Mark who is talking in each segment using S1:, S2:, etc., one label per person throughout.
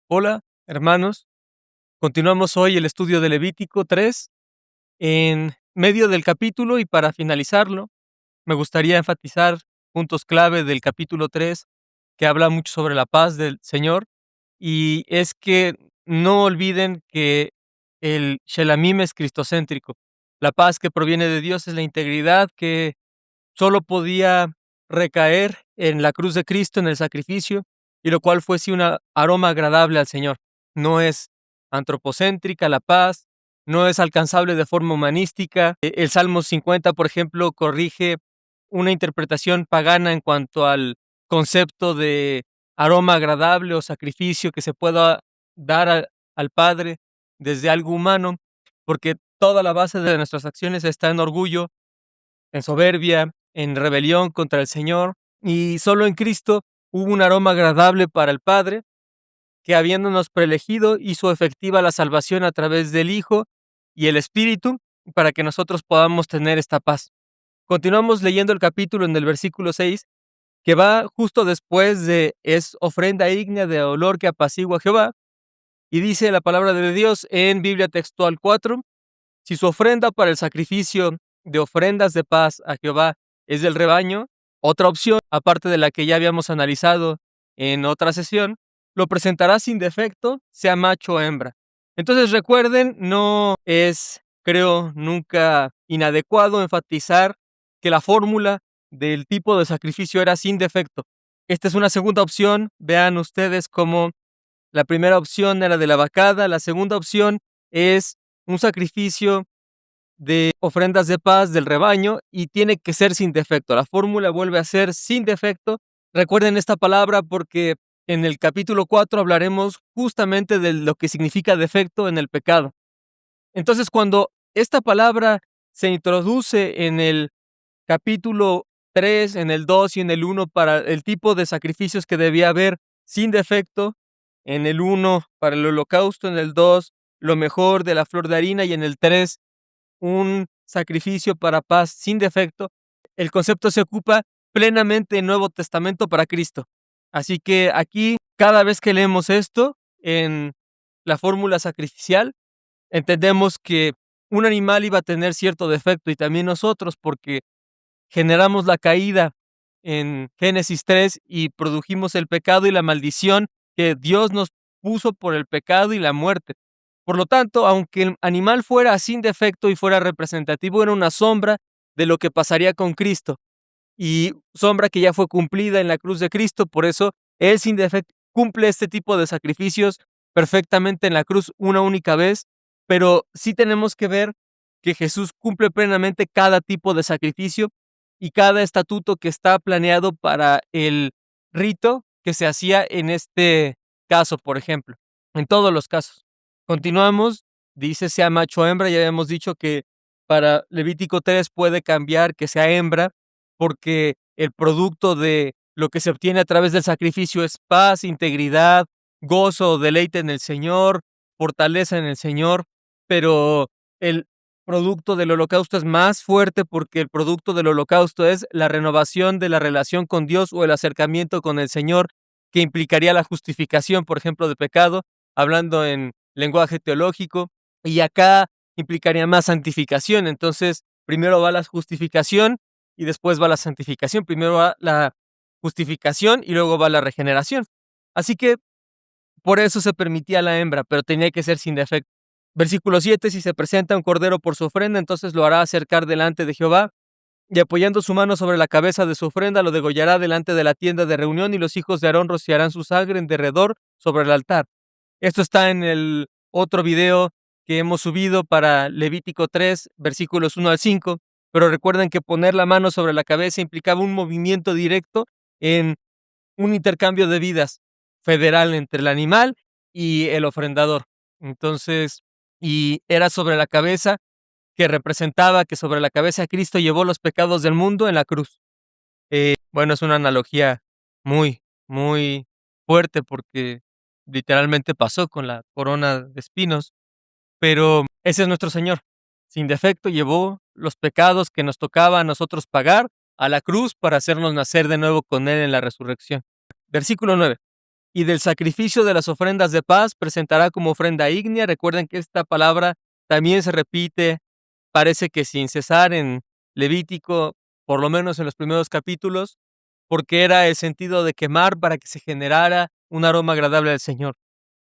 S1: Hola, hermanos. Continuamos hoy el estudio de Levítico 3. En medio del capítulo y para finalizarlo, me gustaría enfatizar puntos clave del capítulo 3 que habla mucho sobre la paz del Señor. Y es que no olviden que el Shelamim es cristocéntrico. La paz que proviene de Dios es la integridad que solo podía recaer en la cruz de Cristo, en el sacrificio, y lo cual fuese un aroma agradable al Señor. No es antropocéntrica la paz, no es alcanzable de forma humanística. El Salmo 50, por ejemplo, corrige una interpretación pagana en cuanto al concepto de aroma agradable o sacrificio que se pueda dar al Padre desde algo humano, porque toda la base de nuestras acciones está en orgullo, en soberbia, en rebelión contra el Señor, y solo en Cristo hubo un aroma agradable para el Padre, que habiéndonos preelegido hizo efectiva la salvación a través del Hijo y el Espíritu, para que nosotros podamos tener esta paz. Continuamos leyendo el capítulo en el versículo 6, que va justo después de es ofrenda ígnea de olor que apacigua a Jehová, y dice la palabra de Dios en Biblia textual 4: si su ofrenda para el sacrificio de ofrendas de paz a Jehová es del rebaño, otra opción, aparte de la que ya habíamos analizado en otra sesión, lo presentará sin defecto, sea macho o hembra. Entonces recuerden, no es, creo, nunca inadecuado enfatizar que la fórmula del tipo de sacrificio era sin defecto. Esta es una segunda opción. Vean ustedes cómo la primera opción era de la vacada, la segunda opción es un sacrificio de ofrendas de paz del rebaño y tiene que ser sin defecto. La fórmula vuelve a ser sin defecto. Recuerden esta palabra porque en el capítulo 4 hablaremos justamente de lo que significa defecto en el pecado. Entonces, cuando esta palabra se introduce en el capítulo 3, en el 2 y en el 1 para el tipo de sacrificios que debía haber sin defecto, en el 1 para el holocausto, en el 2 lo mejor de la flor de harina y en el 3 un sacrificio para paz sin defecto, el concepto se ocupa plenamente en Nuevo Testamento para Cristo. Así que aquí, cada vez que leemos esto en la fórmula sacrificial, entendemos que un animal iba a tener cierto defecto y también nosotros, porque generamos la caída en Génesis 3 y produjimos el pecado y la maldición que Dios nos puso por el pecado y la muerte. Por lo tanto, aunque el animal fuera sin defecto y fuera representativo, era una sombra de lo que pasaría con Cristo, y sombra que ya fue cumplida en la cruz de Cristo. Por eso Él sin defecto cumple este tipo de sacrificios perfectamente en la cruz una única vez, pero sí tenemos que ver que Jesús cumple plenamente cada tipo de sacrificio y cada estatuto que está planeado para el rito que se hacía en este caso, por ejemplo, en todos los casos. Continuamos, dice sea macho o hembra. Ya habíamos dicho que para Levítico 3 puede cambiar que sea hembra, porque el producto de lo que se obtiene a través del sacrificio es paz, integridad, gozo, deleite en el Señor, fortaleza en el Señor. Pero el producto del holocausto es más fuerte, porque el producto del holocausto es la renovación de la relación con Dios o el acercamiento con el Señor, que implicaría la justificación, por ejemplo, de pecado, hablando en lenguaje teológico, y acá implicaría más santificación. Entonces, primero va la justificación y después va la santificación. Primero va la justificación y luego va la regeneración. Así que por eso se permitía la hembra, pero tenía que ser sin defecto. Versículo 7: si se presenta un cordero por su ofrenda, entonces lo hará acercar delante de Jehová, y apoyando su mano sobre la cabeza de su ofrenda, lo degollará delante de la tienda de reunión, y los hijos de Aarón rociarán su sangre en derredor sobre el altar. Esto está en el otro video que hemos subido para Levítico 3, versículos 1 al 5, pero recuerden que poner la mano sobre la cabeza implicaba un movimiento directo en un intercambio de vidas federal entre el animal y el ofrendador. Entonces, y era sobre la cabeza, que representaba que sobre la cabeza Cristo llevó los pecados del mundo en la cruz. Bueno, es una analogía muy, muy fuerte, porque literalmente pasó con la corona de espinos, pero ese es nuestro Señor. Sin defecto llevó los pecados que nos tocaba a nosotros pagar a la cruz para hacernos nacer de nuevo con Él en la resurrección. Versículo 9: y del sacrificio de las ofrendas de paz presentará como ofrenda ígnea. Recuerden que esta palabra también se repite, parece que sin cesar en Levítico, por lo menos en los primeros capítulos, porque era el sentido de quemar para que se generara un aroma agradable al Señor.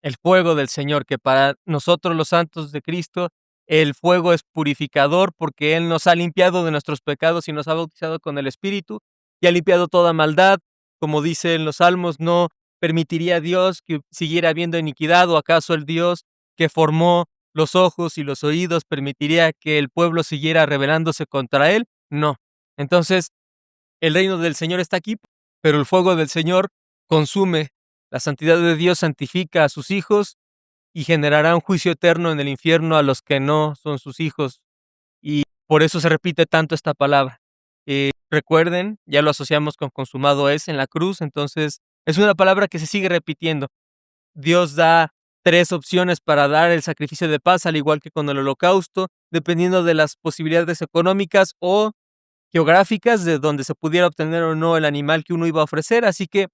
S1: El fuego del Señor, que para nosotros los santos de Cristo, el fuego es purificador porque Él nos ha limpiado de nuestros pecados y nos ha bautizado con el Espíritu y ha limpiado toda maldad. Como dice en los Salmos, no permitiría Dios que siguiera habiendo iniquidad, o acaso el Dios que formó los ojos y los oídos permitiría que el pueblo siguiera rebelándose contra Él. No. Entonces, el reino del Señor está aquí, pero el fuego del Señor consume. La santidad de Dios santifica a sus hijos y generará un juicio eterno en el infierno a los que no son sus hijos. Y por eso se repite tanto esta palabra. Recuerden, ya lo asociamos con consumado es en la cruz, entonces es una palabra que se sigue repitiendo. Dios da 3 opciones para dar el sacrificio de paz, al igual que con el holocausto, dependiendo de las posibilidades económicas o geográficas de donde se pudiera obtener o no el animal que uno iba a ofrecer. Así que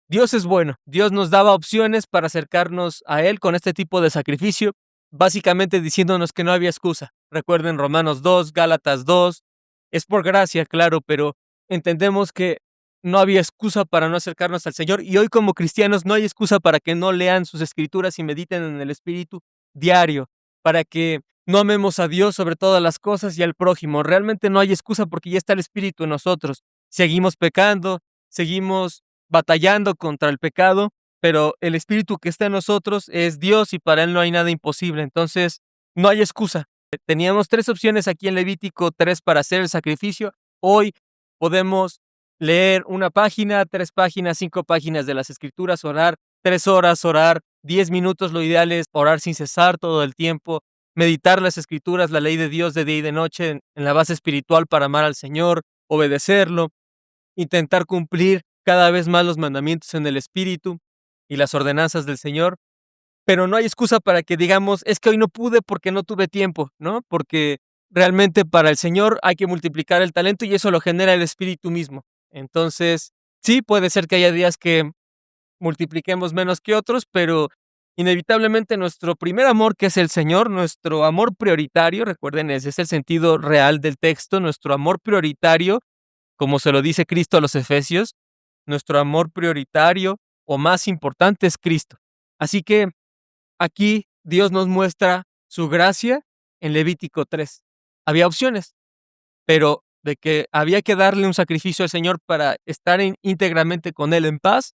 S1: Dios es bueno. Dios nos daba opciones para acercarnos a Él con este tipo de sacrificio, básicamente diciéndonos que no había excusa. Recuerden Romanos 2, Gálatas 2. Es por gracia, claro, pero entendemos que no había excusa para no acercarnos al Señor, y hoy como cristianos no hay excusa para que no lean sus escrituras y mediten en el Espíritu diario, para que no amemos a Dios sobre todas las cosas y al prójimo. Realmente no hay excusa porque ya está el Espíritu en nosotros. Seguimos pecando, seguimos batallando contra el pecado, pero el Espíritu que está en nosotros es Dios y para Él no hay nada imposible. Entonces, no hay excusa. Teníamos 3 opciones aquí en Levítico 3 para hacer el sacrificio. Hoy podemos leer una página, 3 páginas, 5 páginas de las Escrituras, orar 3 horas, orar 10 minutos. Lo ideal es orar sin cesar todo el tiempo, meditar las Escrituras, la ley de Dios de día y de noche en la base espiritual para amar al Señor, obedecerlo, intentar cumplir cada vez más los mandamientos en el Espíritu y las ordenanzas del Señor, pero no hay excusa para que digamos, es que hoy no pude porque no tuve tiempo, ¿no? Porque realmente para el Señor hay que multiplicar el talento y eso lo genera el Espíritu mismo. Entonces, sí, puede ser que haya días que multipliquemos menos que otros, pero inevitablemente nuestro primer amor, que es el Señor, nuestro amor prioritario, recuerden, ese es el sentido real del texto, nuestro amor prioritario, como se lo dice Cristo a los Efesios, nuestro amor prioritario o más importante es Cristo. Así que aquí Dios nos muestra su gracia en Levítico 3. Había opciones, pero de que había que darle un sacrificio al Señor para estar íntegramente con Él en paz,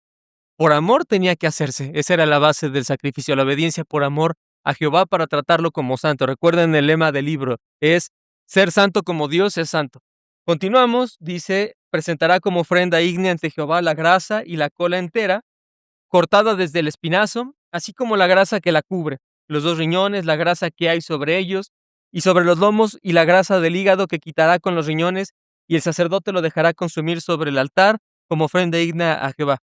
S1: por amor tenía que hacerse. Esa era la base del sacrificio, la obediencia por amor a Jehová para tratarlo como santo. Recuerden el lema del libro, es ser santo como Dios es santo. Continuamos, dice, presentará como ofrenda ígnea ante Jehová la grasa y la cola entera, cortada desde el espinazo, así como la grasa que la cubre, los 2 riñones, la grasa que hay sobre ellos, y sobre los lomos, y la grasa del hígado que quitará con los riñones, y el sacerdote lo dejará consumir sobre el altar como ofrenda ígnea a Jehová.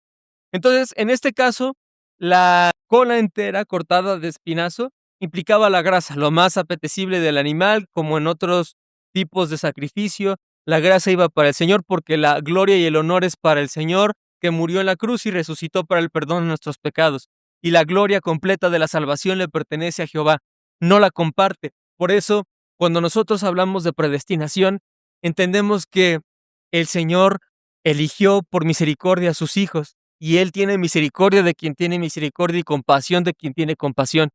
S1: Entonces, en este caso, la cola entera cortada de espinazo implicaba la grasa, lo más apetecible del animal, como en otros tipos de sacrificio. La grasa iba para el Señor porque la gloria y el honor es para el Señor, que murió en la cruz y resucitó para el perdón de nuestros pecados. Y la gloria completa de la salvación le pertenece a Jehová, no la comparte. Por eso, cuando nosotros hablamos de predestinación, entendemos que el Señor eligió por misericordia a sus hijos, y Él tiene misericordia de quien tiene misericordia y compasión de quien tiene compasión.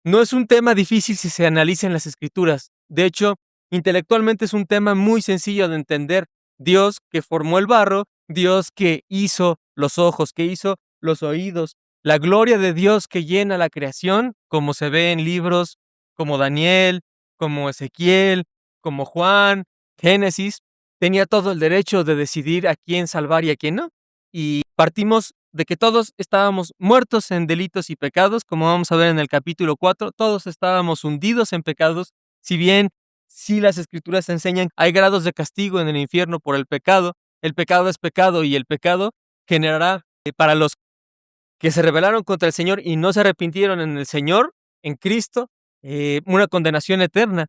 S1: No es un tema difícil si se analiza en las Escrituras. De hecho, intelectualmente es un tema muy sencillo de entender. Dios que formó el barro, Dios que hizo los ojos, que hizo los oídos, la gloria de Dios que llena la creación, como se ve en libros como Daniel, como Ezequiel, como Juan, Génesis, tenía todo el derecho de decidir a quién salvar y a quién no. Y partimos de que todos estábamos muertos en delitos y pecados, como vamos a ver en el capítulo 4, todos estábamos hundidos en pecados, si bien sí las Escrituras enseñan hay grados de castigo en el infierno por el pecado es pecado y el pecado generará para los que se rebelaron contra el Señor y no se arrepintieron en el Señor, en Cristo, una condenación eterna.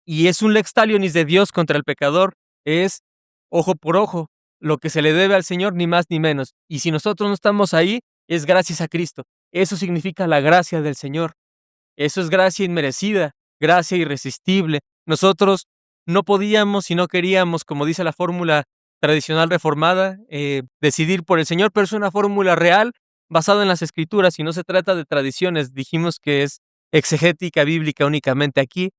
S1: Y es un lex talionis de Dios contra el pecador, es ojo por ojo, lo que se le debe al Señor, ni más ni menos. Y si nosotros no estamos ahí, es gracias a Cristo. Eso significa la gracia del Señor. Eso es gracia inmerecida, gracia irresistible. Nosotros no podíamos y no queríamos, como dice la fórmula tradicional reformada, decidir por el Señor, pero es una fórmula real basada en las Escrituras y no se trata de tradiciones. Dijimos que es exegética bíblica únicamente aquí.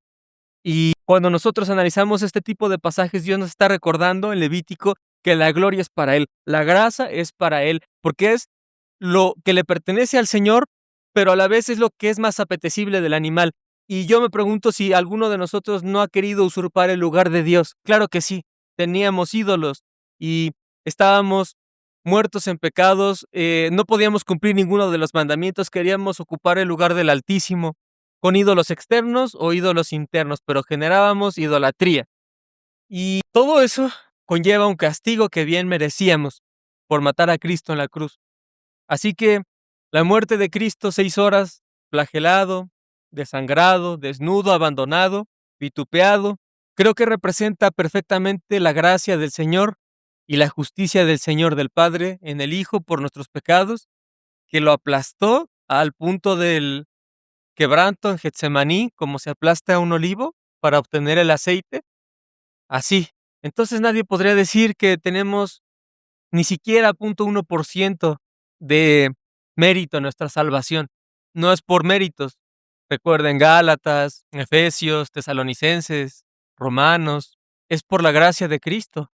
S1: Y cuando nosotros analizamos este tipo de pasajes, Dios nos está recordando en Levítico que la gloria es para Él, la gracia es para Él, porque es lo que le pertenece al Señor, pero a la vez es lo que es más apetecible del animal. Y yo me pregunto si alguno de nosotros no ha querido usurpar el lugar de Dios. Claro que sí, teníamos ídolos y estábamos muertos en pecados, no podíamos cumplir ninguno de los mandamientos, queríamos ocupar el lugar del Altísimo con ídolos externos o ídolos internos, pero generábamos idolatría. Y todo eso conlleva un castigo que bien merecíamos por matar a Cristo en la cruz. Así que la muerte de Cristo, 6 horas, flagelado, desangrado, desnudo, abandonado, vitupeado, creo que representa perfectamente la gracia del Señor y la justicia del Señor del Padre en el Hijo por nuestros pecados, que lo aplastó al punto del quebranto en Getsemaní, como se aplasta un olivo para obtener el aceite, así. Entonces nadie podría decir que tenemos ni siquiera 0.1% de mérito en nuestra salvación. No es por méritos. Recuerden Gálatas, Efesios, Tesalonicenses, Romanos. Es por la gracia de Cristo.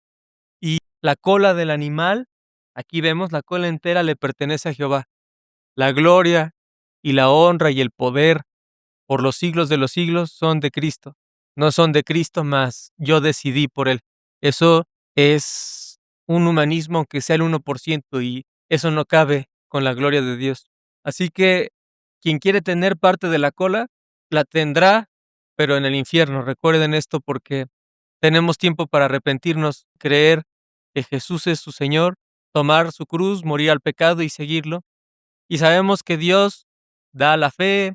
S1: Y la cola del animal, aquí vemos la cola entera le pertenece a Jehová. La gloria y la honra y el poder por los siglos de los siglos son de Cristo. No son de Cristo, mas yo decidí por Él. Eso es un humanismo, aunque sea el 1%, y eso no cabe con la gloria de Dios. Así que quien quiere tener parte de la cola, la tendrá, pero en el infierno. Recuerden esto porque tenemos tiempo para arrepentirnos, creer que Jesús es su Señor, tomar su cruz, morir al pecado y seguirlo. Y sabemos que Dios da la fe,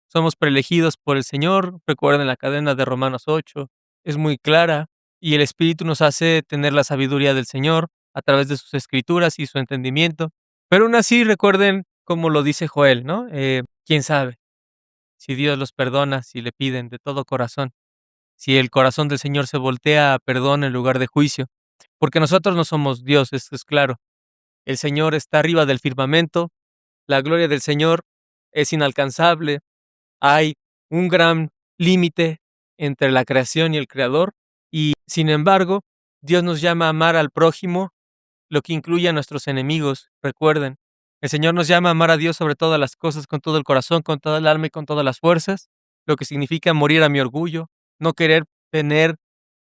S1: somos preelegidos por el Señor. Recuerden la cadena de Romanos 8, es muy clara, y el Espíritu nos hace tener la sabiduría del Señor a través de sus escrituras y su entendimiento. Pero aún así, recuerden como lo dice Joel, ¿no? ¿Quién sabe si Dios los perdona, si le piden de todo corazón? Si el corazón del Señor se voltea a perdón en lugar de juicio. Porque nosotros no somos Dios, eso es claro. El Señor está arriba del firmamento, la gloria del Señor es inalcanzable. Hay un gran límite entre la creación y el creador, y sin embargo, Dios nos llama a amar al prójimo, lo que incluye a nuestros enemigos. Recuerden, el Señor nos llama a amar a Dios sobre todas las cosas, con todo el corazón, con toda el alma y con todas las fuerzas, lo que significa morir a mi orgullo, no querer tener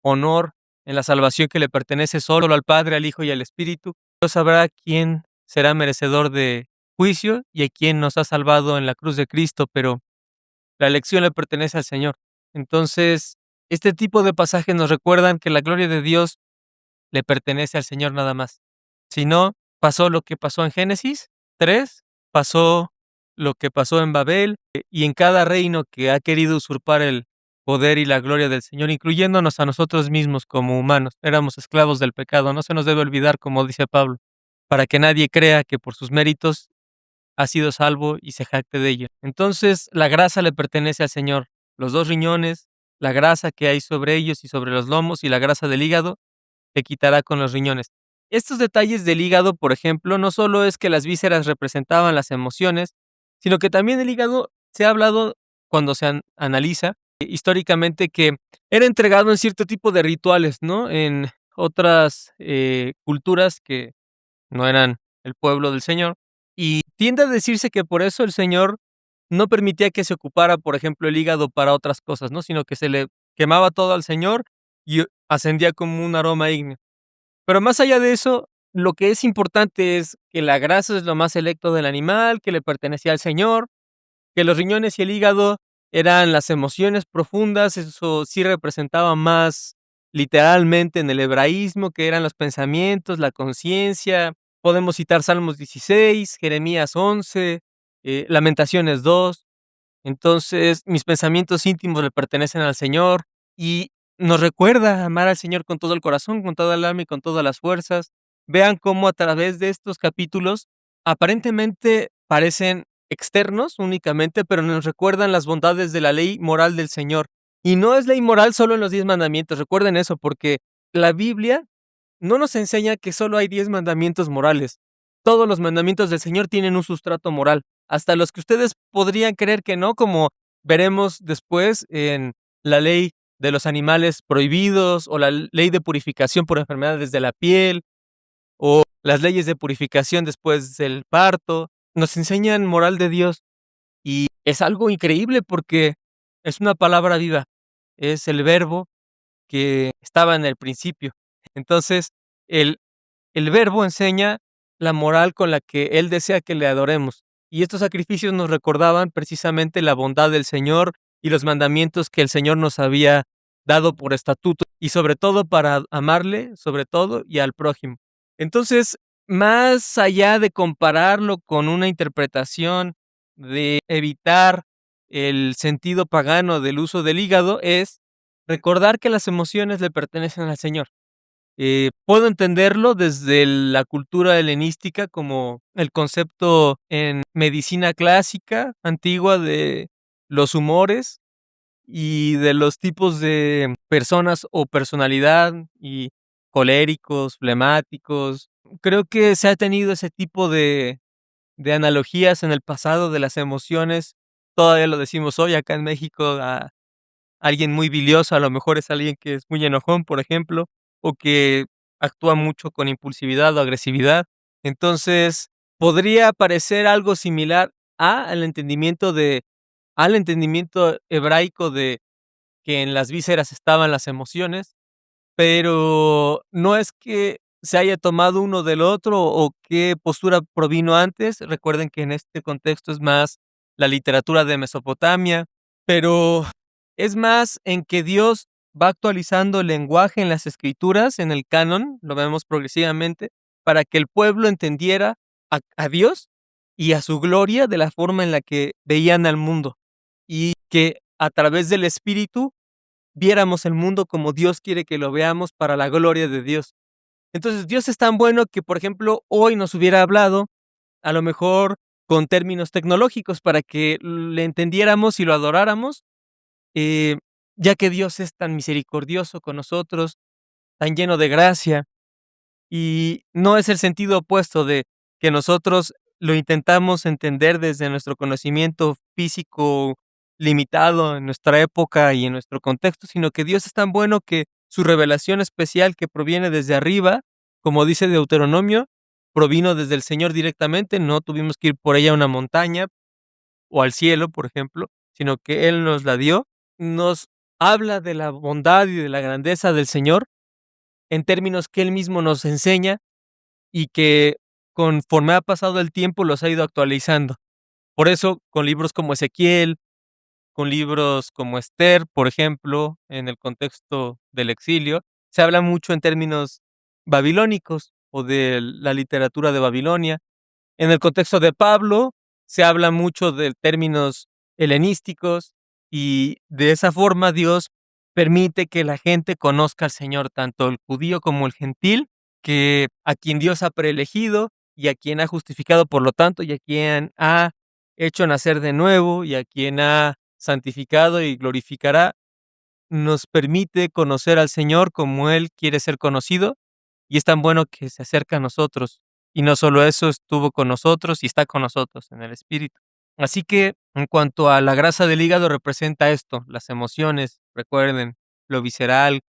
S1: honor en la salvación que le pertenece solo al Padre, al Hijo y al Espíritu. Dios sabrá quién será merecedor de juicio y a quién nos ha salvado en la cruz de Cristo, pero la elección le pertenece al Señor. Entonces, este tipo de pasajes nos recuerdan que la gloria de Dios le pertenece al Señor nada más. Si no, pasó lo que pasó en Génesis 3, pasó lo que pasó en Babel, y en cada reino que ha querido usurpar el poder y la gloria del Señor, incluyéndonos a nosotros mismos como humanos. Éramos esclavos del pecado, no se nos debe olvidar, como dice Pablo, para que nadie crea que por sus méritos ha sido salvo y se jacte de ello. Entonces, la grasa le pertenece al Señor. Los 2 riñones, la grasa que hay sobre ellos y sobre los lomos y la grasa del hígado, te quitará con los riñones. Estos detalles del hígado, por ejemplo, no solo es que las vísceras representaban las emociones, sino que también el hígado se ha hablado cuando se analiza históricamente que era entregado en cierto tipo de rituales, ¿no? En otras culturas que no eran el pueblo del Señor. Y tiende a decirse que por eso el Señor no permitía que se ocupara, por ejemplo, el hígado para otras cosas, ¿no? Sino que se le quemaba todo al Señor y ascendía como un aroma ígneo. Pero más allá de eso, lo que es importante es que la grasa es lo más selecto del animal, que le pertenecía al Señor, que los riñones y el hígado eran las emociones profundas, eso sí representaba más literalmente en el hebraísmo, que eran los pensamientos, la conciencia. Podemos citar Salmos 16, Jeremías 11, Lamentaciones 2. Entonces, mis pensamientos íntimos le pertenecen al Señor y nos recuerda amar al Señor con todo el corazón, con toda el alma y con todas las fuerzas. Vean cómo a través de estos capítulos aparentemente parecen externos únicamente, pero nos recuerdan las bondades de la ley moral del Señor. Y no es ley moral solo en los 10 mandamientos, recuerden eso, porque la Biblia no nos enseña que solo hay 10 mandamientos morales. Todos los mandamientos del Señor tienen un sustrato moral, hasta los que ustedes podrían creer que no, como veremos después en la ley de los animales prohibidos o la ley de purificación por enfermedades de la piel o las leyes de purificación después del parto. Nos enseñan moral de Dios y es algo increíble porque es una palabra viva, es el verbo que estaba en el principio. Entonces, el el Verbo enseña la moral con la que Él desea que le adoremos. Y estos sacrificios nos recordaban precisamente la bondad del Señor y los mandamientos que el Señor nos había dado por estatuto, y sobre todo para amarle, sobre todo, y al prójimo. Entonces, más allá de compararlo con una interpretación de evitar el sentido pagano del uso del hígado, es recordar que las emociones le pertenecen al Señor. Puedo entenderlo desde la cultura helenística, como el concepto en medicina clásica antigua de los humores y de los tipos de personas o personalidad, y coléricos, flemáticos. Creo que se ha tenido ese tipo de analogías en el pasado de las emociones. Todavía lo decimos hoy acá en México a alguien muy bilioso, a lo mejor es alguien que es muy enojón, por ejemplo, o que actúa mucho con impulsividad o agresividad. Entonces, podría parecer algo similar al entendimiento hebraico de que en las vísceras estaban las emociones, pero no es que se haya tomado uno del otro o qué postura provino antes. Recuerden que en este contexto es más la literatura de Mesopotamia, pero es más en que Dios va actualizando el lenguaje en las escrituras, en el canon, lo vemos progresivamente, para que el pueblo entendiera a Dios y a su gloria de la forma en la que veían al mundo, y que a través del Espíritu viéramos el mundo como Dios quiere que lo veamos para la gloria de Dios. Entonces, Dios es tan bueno que, por ejemplo, hoy nos hubiera hablado, a lo mejor con términos tecnológicos para que le entendiéramos y lo adoráramos, eh, ya que Dios es tan misericordioso con nosotros, tan lleno de gracia. Y no es el sentido opuesto de que nosotros lo intentamos entender desde nuestro conocimiento físico limitado en nuestra época y en nuestro contexto, sino que Dios es tan bueno que su revelación especial que proviene desde arriba, como dice Deuteronomio, provino desde el Señor directamente, no tuvimos que ir por ella a una montaña o al cielo, por ejemplo, sino que Él nos la dio. Nos habla de la bondad y de la grandeza del Señor en términos que Él mismo nos enseña y que conforme ha pasado el tiempo los ha ido actualizando. Por eso, con libros como Ezequiel, con libros como Esther, por ejemplo, en el contexto del exilio, se habla mucho en términos babilónicos o de la literatura de Babilonia. En el contexto de Pablo, se habla mucho de términos helenísticos, y de esa forma Dios permite que la gente conozca al Señor, tanto el judío como el gentil, que a quien Dios ha preelegido y a quien ha justificado, por lo tanto, y a quien ha hecho nacer de nuevo y a quien ha santificado y glorificará, nos permite conocer al Señor como Él quiere ser conocido, y es tan bueno que se acerca a nosotros. Y no solo eso, estuvo con nosotros y está con nosotros en el Espíritu. Así que, en cuanto a la grasa del hígado, representa esto, las emociones, recuerden, lo visceral,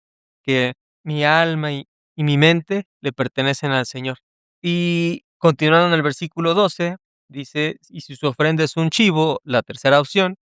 S1: que mi alma y mi mente le pertenecen al Señor. Y continuando en el versículo 12, dice: "Y si su ofrenda es un chivo", la tercera opción,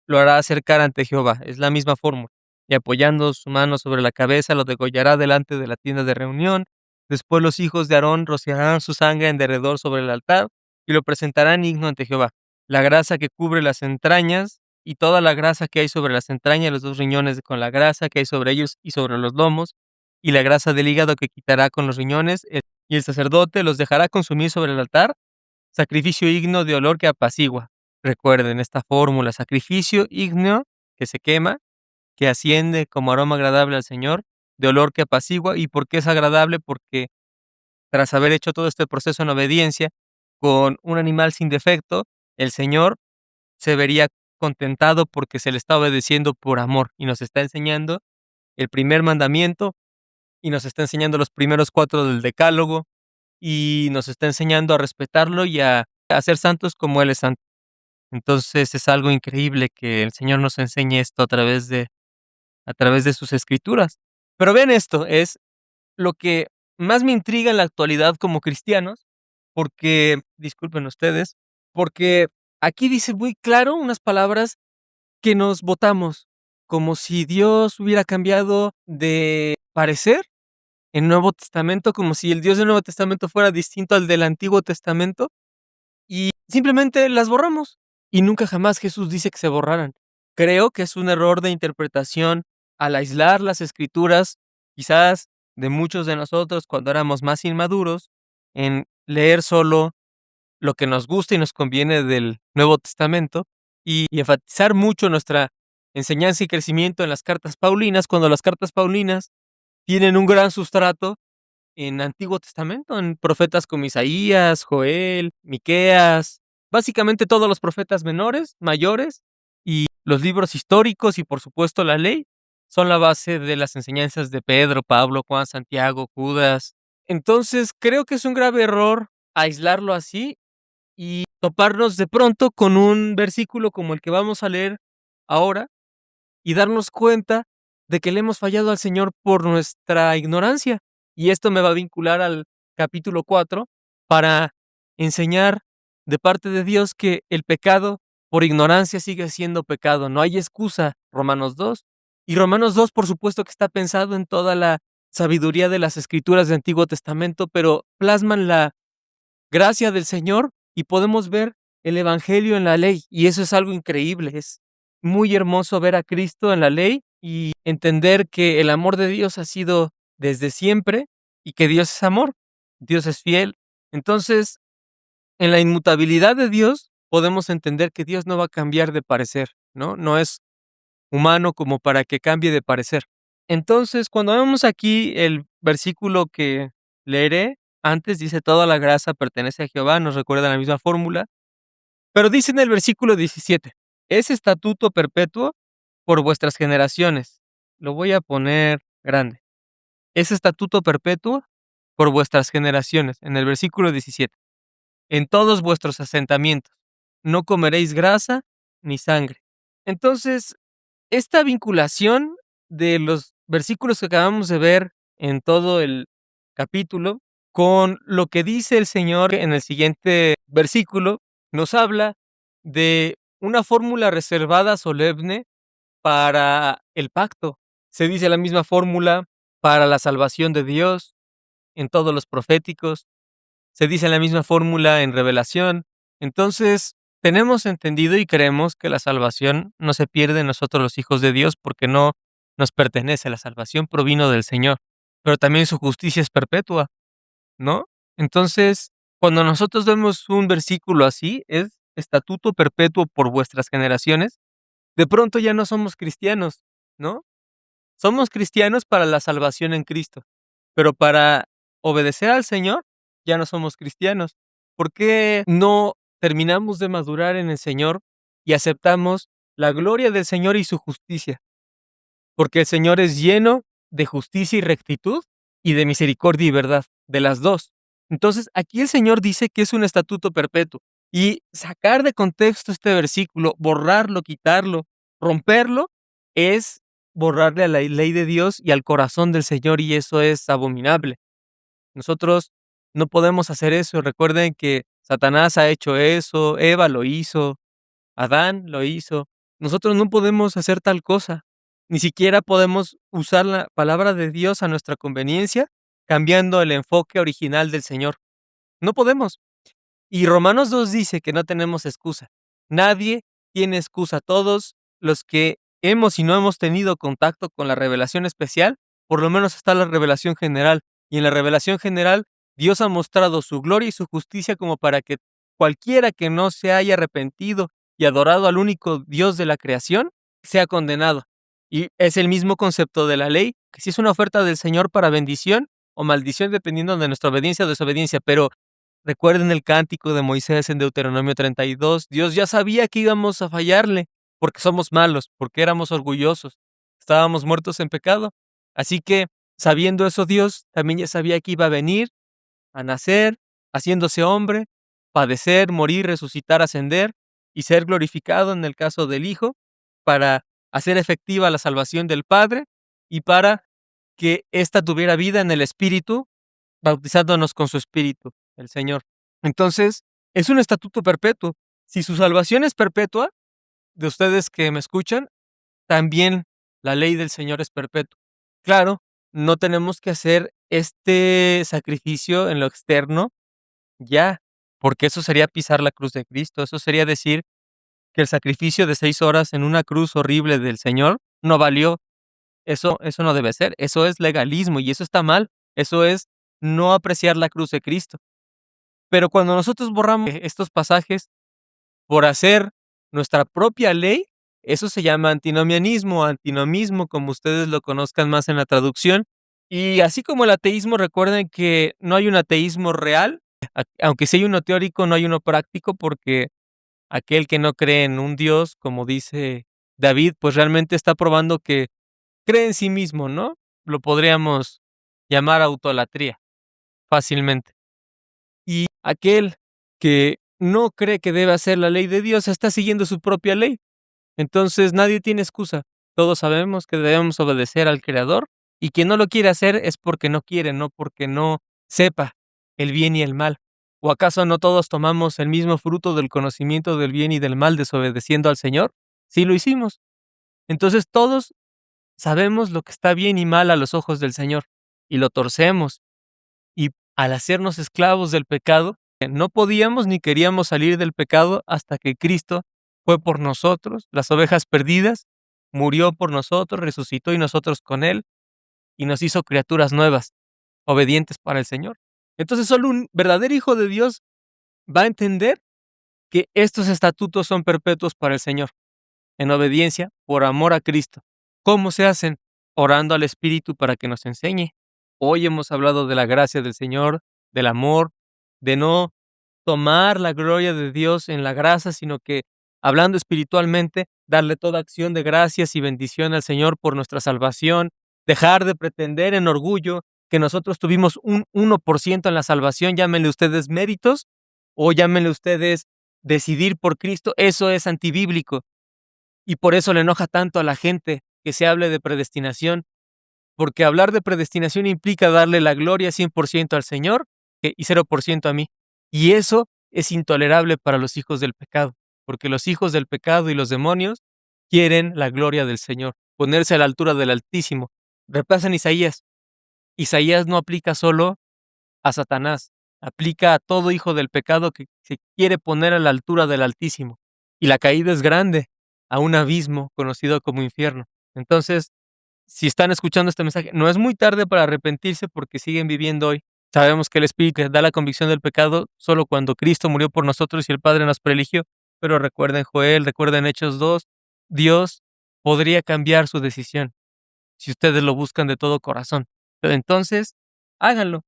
S1: "lo hará acercar ante Jehová", es la misma fórmula, "y apoyando su mano sobre la cabeza, lo degollará delante de la tienda de reunión. Después los hijos de Aarón rociarán su sangre en derredor sobre el altar, y lo presentarán digno ante Jehová. La grasa que cubre las entrañas, y toda la grasa que hay sobre las entrañas, los 2 riñones con la grasa que hay sobre ellos y sobre los lomos, y la grasa del hígado que quitará con los riñones, y el sacerdote los dejará consumir sobre el altar, sacrificio ígneo de olor que apacigua". Recuerden esta fórmula: sacrificio ígneo que se quema, que asciende como aroma agradable al Señor, de olor que apacigua. ¿Y por qué es agradable? Porque tras haber hecho todo este proceso en obediencia, con un animal sin defecto, el Señor se vería contentado porque se le está obedeciendo por amor y nos está enseñando el primer mandamiento y nos está enseñando los primeros 4 del decálogo y nos está enseñando a respetarlo y a ser santos como Él es santo. Entonces, es algo increíble que el Señor nos enseñe esto a través de sus escrituras. Pero vean esto, es lo que más me intriga en la actualidad como cristianos, porque, disculpen ustedes, porque aquí dice muy claro unas palabras que nos botamos, como si Dios hubiera cambiado de parecer en Nuevo Testamento, como si el Dios del Nuevo Testamento fuera distinto al del Antiguo Testamento, y simplemente las borramos. Y nunca jamás Jesús dice que se borraran. Creo que es un error de interpretación al aislar las escrituras, quizás de muchos de nosotros cuando éramos más inmaduros, en leer solo lo que nos gusta y nos conviene del Nuevo Testamento y enfatizar mucho nuestra enseñanza y crecimiento en las cartas paulinas, cuando las cartas paulinas tienen un gran sustrato en Antiguo Testamento, en profetas como Isaías, Joel, Miqueas, básicamente todos los profetas menores, mayores, y los libros históricos y, por supuesto, la ley, son la base de las enseñanzas de Pedro, Pablo, Juan, Santiago, Judas. Entonces, creo que es un grave error aislarlo así y toparnos de pronto con un versículo como el que vamos a leer ahora y darnos cuenta de que le hemos fallado al Señor por nuestra ignorancia. Y esto me va a vincular al capítulo 4 para enseñar de parte de Dios que el pecado por ignorancia sigue siendo pecado. No hay excusa, Romanos 2. Y Romanos 2, por supuesto que está pensado en toda la sabiduría de las escrituras del Antiguo Testamento, pero plasman la gracia del Señor y podemos ver el evangelio en la ley, y eso es algo increíble. Es muy hermoso ver a Cristo en la ley y entender que el amor de Dios ha sido desde siempre y que Dios es amor, Dios es fiel. Entonces, en la inmutabilidad de Dios podemos entender que Dios no va a cambiar de parecer, ¿no? No es humano como para que cambie de parecer. Entonces, cuando vemos aquí el versículo que leeré, antes dice: "Toda la grasa pertenece a Jehová", nos recuerda la misma fórmula, pero dice en el versículo 17: "Es estatuto perpetuo por vuestras generaciones". Lo voy a poner grande. "Es estatuto perpetuo por vuestras generaciones", en el versículo 17, "en todos vuestros asentamientos. No comeréis grasa ni sangre". Entonces, esta vinculación de los versículos que acabamos de ver en todo el capítulo, con lo que dice el Señor en el siguiente versículo, nos habla de una fórmula reservada solemne para el pacto. Se dice la misma fórmula para la salvación de Dios en todos los proféticos. Se dice la misma fórmula en Revelación. Entonces, tenemos entendido y creemos que la salvación no se pierde en nosotros los hijos de Dios, porque no nos pertenece, la salvación provino del Señor, pero también su justicia es perpetua, ¿no? Entonces, cuando nosotros vemos un versículo así, es estatuto perpetuo por vuestras generaciones, de pronto ya no somos cristianos, ¿no? Somos cristianos para la salvación en Cristo, pero para obedecer al Señor ya no somos cristianos. ¿Por qué no terminamos de madurar en el Señor y aceptamos la gloria del Señor y su justicia? Porque el Señor es lleno de justicia y rectitud y de misericordia y verdad, de las dos. Entonces, aquí el Señor dice que es un estatuto perpetuo. Y sacar de contexto este versículo, borrarlo, quitarlo, romperlo, es borrarle a la ley de Dios y al corazón del Señor, y eso es abominable. Nosotros no podemos hacer eso. Recuerden que Satanás ha hecho eso, Eva lo hizo, Adán lo hizo. Nosotros no podemos hacer tal cosa. Ni siquiera podemos usar la palabra de Dios a nuestra conveniencia, cambiando el enfoque original del Señor. No podemos. Y Romanos 2 dice que no tenemos excusa. Nadie tiene excusa. Todos los que hemos y no hemos tenido contacto con la revelación especial, por lo menos está la revelación general. Y en la revelación general, Dios ha mostrado su gloria y su justicia como para que cualquiera que no se haya arrepentido y adorado al único Dios de la creación, sea condenado. Y es el mismo concepto de la ley, que si es una oferta del Señor para bendición o maldición, dependiendo de nuestra obediencia o desobediencia, pero Recuerden el cántico de Moisés en Deuteronomio 32. Dios ya sabía que íbamos a fallarle, porque somos malos, porque éramos orgullosos, estábamos muertos en pecado. Así que, sabiendo eso, Dios también ya sabía que iba a venir, a nacer, haciéndose hombre, padecer, morir, resucitar, ascender y ser glorificado en el caso del Hijo, para hacer efectiva la salvación del Padre y para que ésta tuviera vida en el Espíritu, bautizándonos con su Espíritu, el Señor. Entonces, es un estatuto perpetuo. Si su salvación es perpetua, de ustedes que me escuchan, también la ley del Señor es perpetua. Claro, no tenemos que hacer este sacrificio en lo externo ya, porque eso sería pisar la cruz de Cristo. Eso sería decir que el sacrificio de 6 horas en una cruz horrible del Señor no valió. Eso no debe ser. Eso es legalismo y eso está mal. Eso es no apreciar la cruz de Cristo. Pero cuando nosotros borramos estos pasajes por hacer nuestra propia ley, eso se llama antinomianismo, antinomismo, como ustedes lo conozcan más en la traducción. Y así como el ateísmo, recuerden que no hay un ateísmo real, aunque sí hay uno teórico, no hay uno práctico, porque aquel que no cree en un Dios, como dice David, pues realmente está probando que cree en sí mismo, ¿no? Lo podríamos llamar autolatría fácilmente. Y aquel que no cree que debe hacer la ley de Dios está siguiendo su propia ley. Entonces nadie tiene excusa. Todos sabemos que debemos obedecer al Creador y quien no lo quiere hacer es porque no quiere, no porque no sepa el bien y el mal. ¿O acaso no todos tomamos el mismo fruto del conocimiento del bien y del mal desobedeciendo al Señor? Sí lo hicimos. Entonces todos sabemos lo que está bien y mal a los ojos del Señor y lo torcemos. Y al hacernos esclavos del pecado, no podíamos ni queríamos salir del pecado hasta que Cristo fue por nosotros, las ovejas perdidas, murió por nosotros, resucitó y nosotros con Él, y nos hizo criaturas nuevas, obedientes para el Señor. Entonces solo un verdadero hijo de Dios va a entender que estos estatutos son perpetuos para el Señor, en obediencia, por amor a Cristo. ¿Cómo se hacen? Orando al Espíritu para que nos enseñe. Hoy hemos hablado de la gracia del Señor, del amor, de no tomar la gloria de Dios en la grasa, sino que, hablando espiritualmente, darle toda acción de gracias y bendición al Señor por nuestra salvación, dejar de pretender en orgullo que nosotros tuvimos un 1% en la salvación, llámenle ustedes méritos o llámenle ustedes decidir por Cristo, eso es antibíblico. Y por eso le enoja tanto a la gente que se hable de predestinación, porque hablar de predestinación implica darle la gloria 100% al Señor y 0% a mí. Y eso es intolerable para los hijos del pecado, porque los hijos del pecado y los demonios quieren la gloria del Señor, ponerse a la altura del Altísimo. Repasen Isaías. Isaías no aplica solo a Satanás, aplica a todo hijo del pecado que se quiere poner a la altura del Altísimo. Y la caída es grande, a un abismo conocido como infierno. Entonces, si están escuchando este mensaje, no es muy tarde para arrepentirse porque siguen viviendo hoy. Sabemos que el Espíritu da la convicción del pecado solo cuando Cristo murió por nosotros y el Padre nos preeligió. Pero recuerden Joel, recuerden Hechos 2, Dios podría cambiar su decisión si ustedes lo buscan de todo corazón. Pero entonces, háganlo.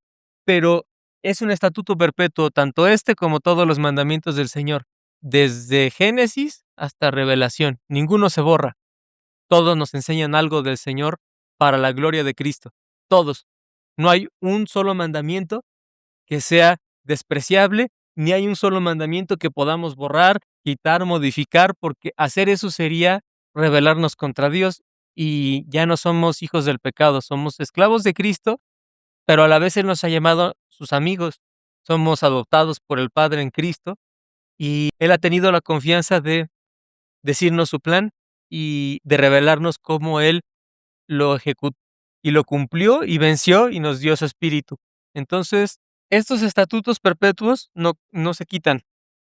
S1: Pero es un estatuto perpetuo, tanto este como todos los mandamientos del Señor, desde Génesis hasta Revelación. Ninguno se borra. Todos nos enseñan algo del Señor para la gloria de Cristo. Todos. No hay un solo mandamiento que sea despreciable, ni hay un solo mandamiento que podamos borrar, quitar, modificar, porque hacer eso sería rebelarnos contra Dios y ya no somos hijos del pecado, somos esclavos de Cristo, pero a la vez Él nos ha llamado sus amigos. Somos adoptados por el Padre en Cristo y Él ha tenido la confianza de decirnos su plan y de revelarnos cómo Él lo ejecutó y lo cumplió y venció y nos dio su espíritu. Entonces, estos estatutos perpetuos no se quitan.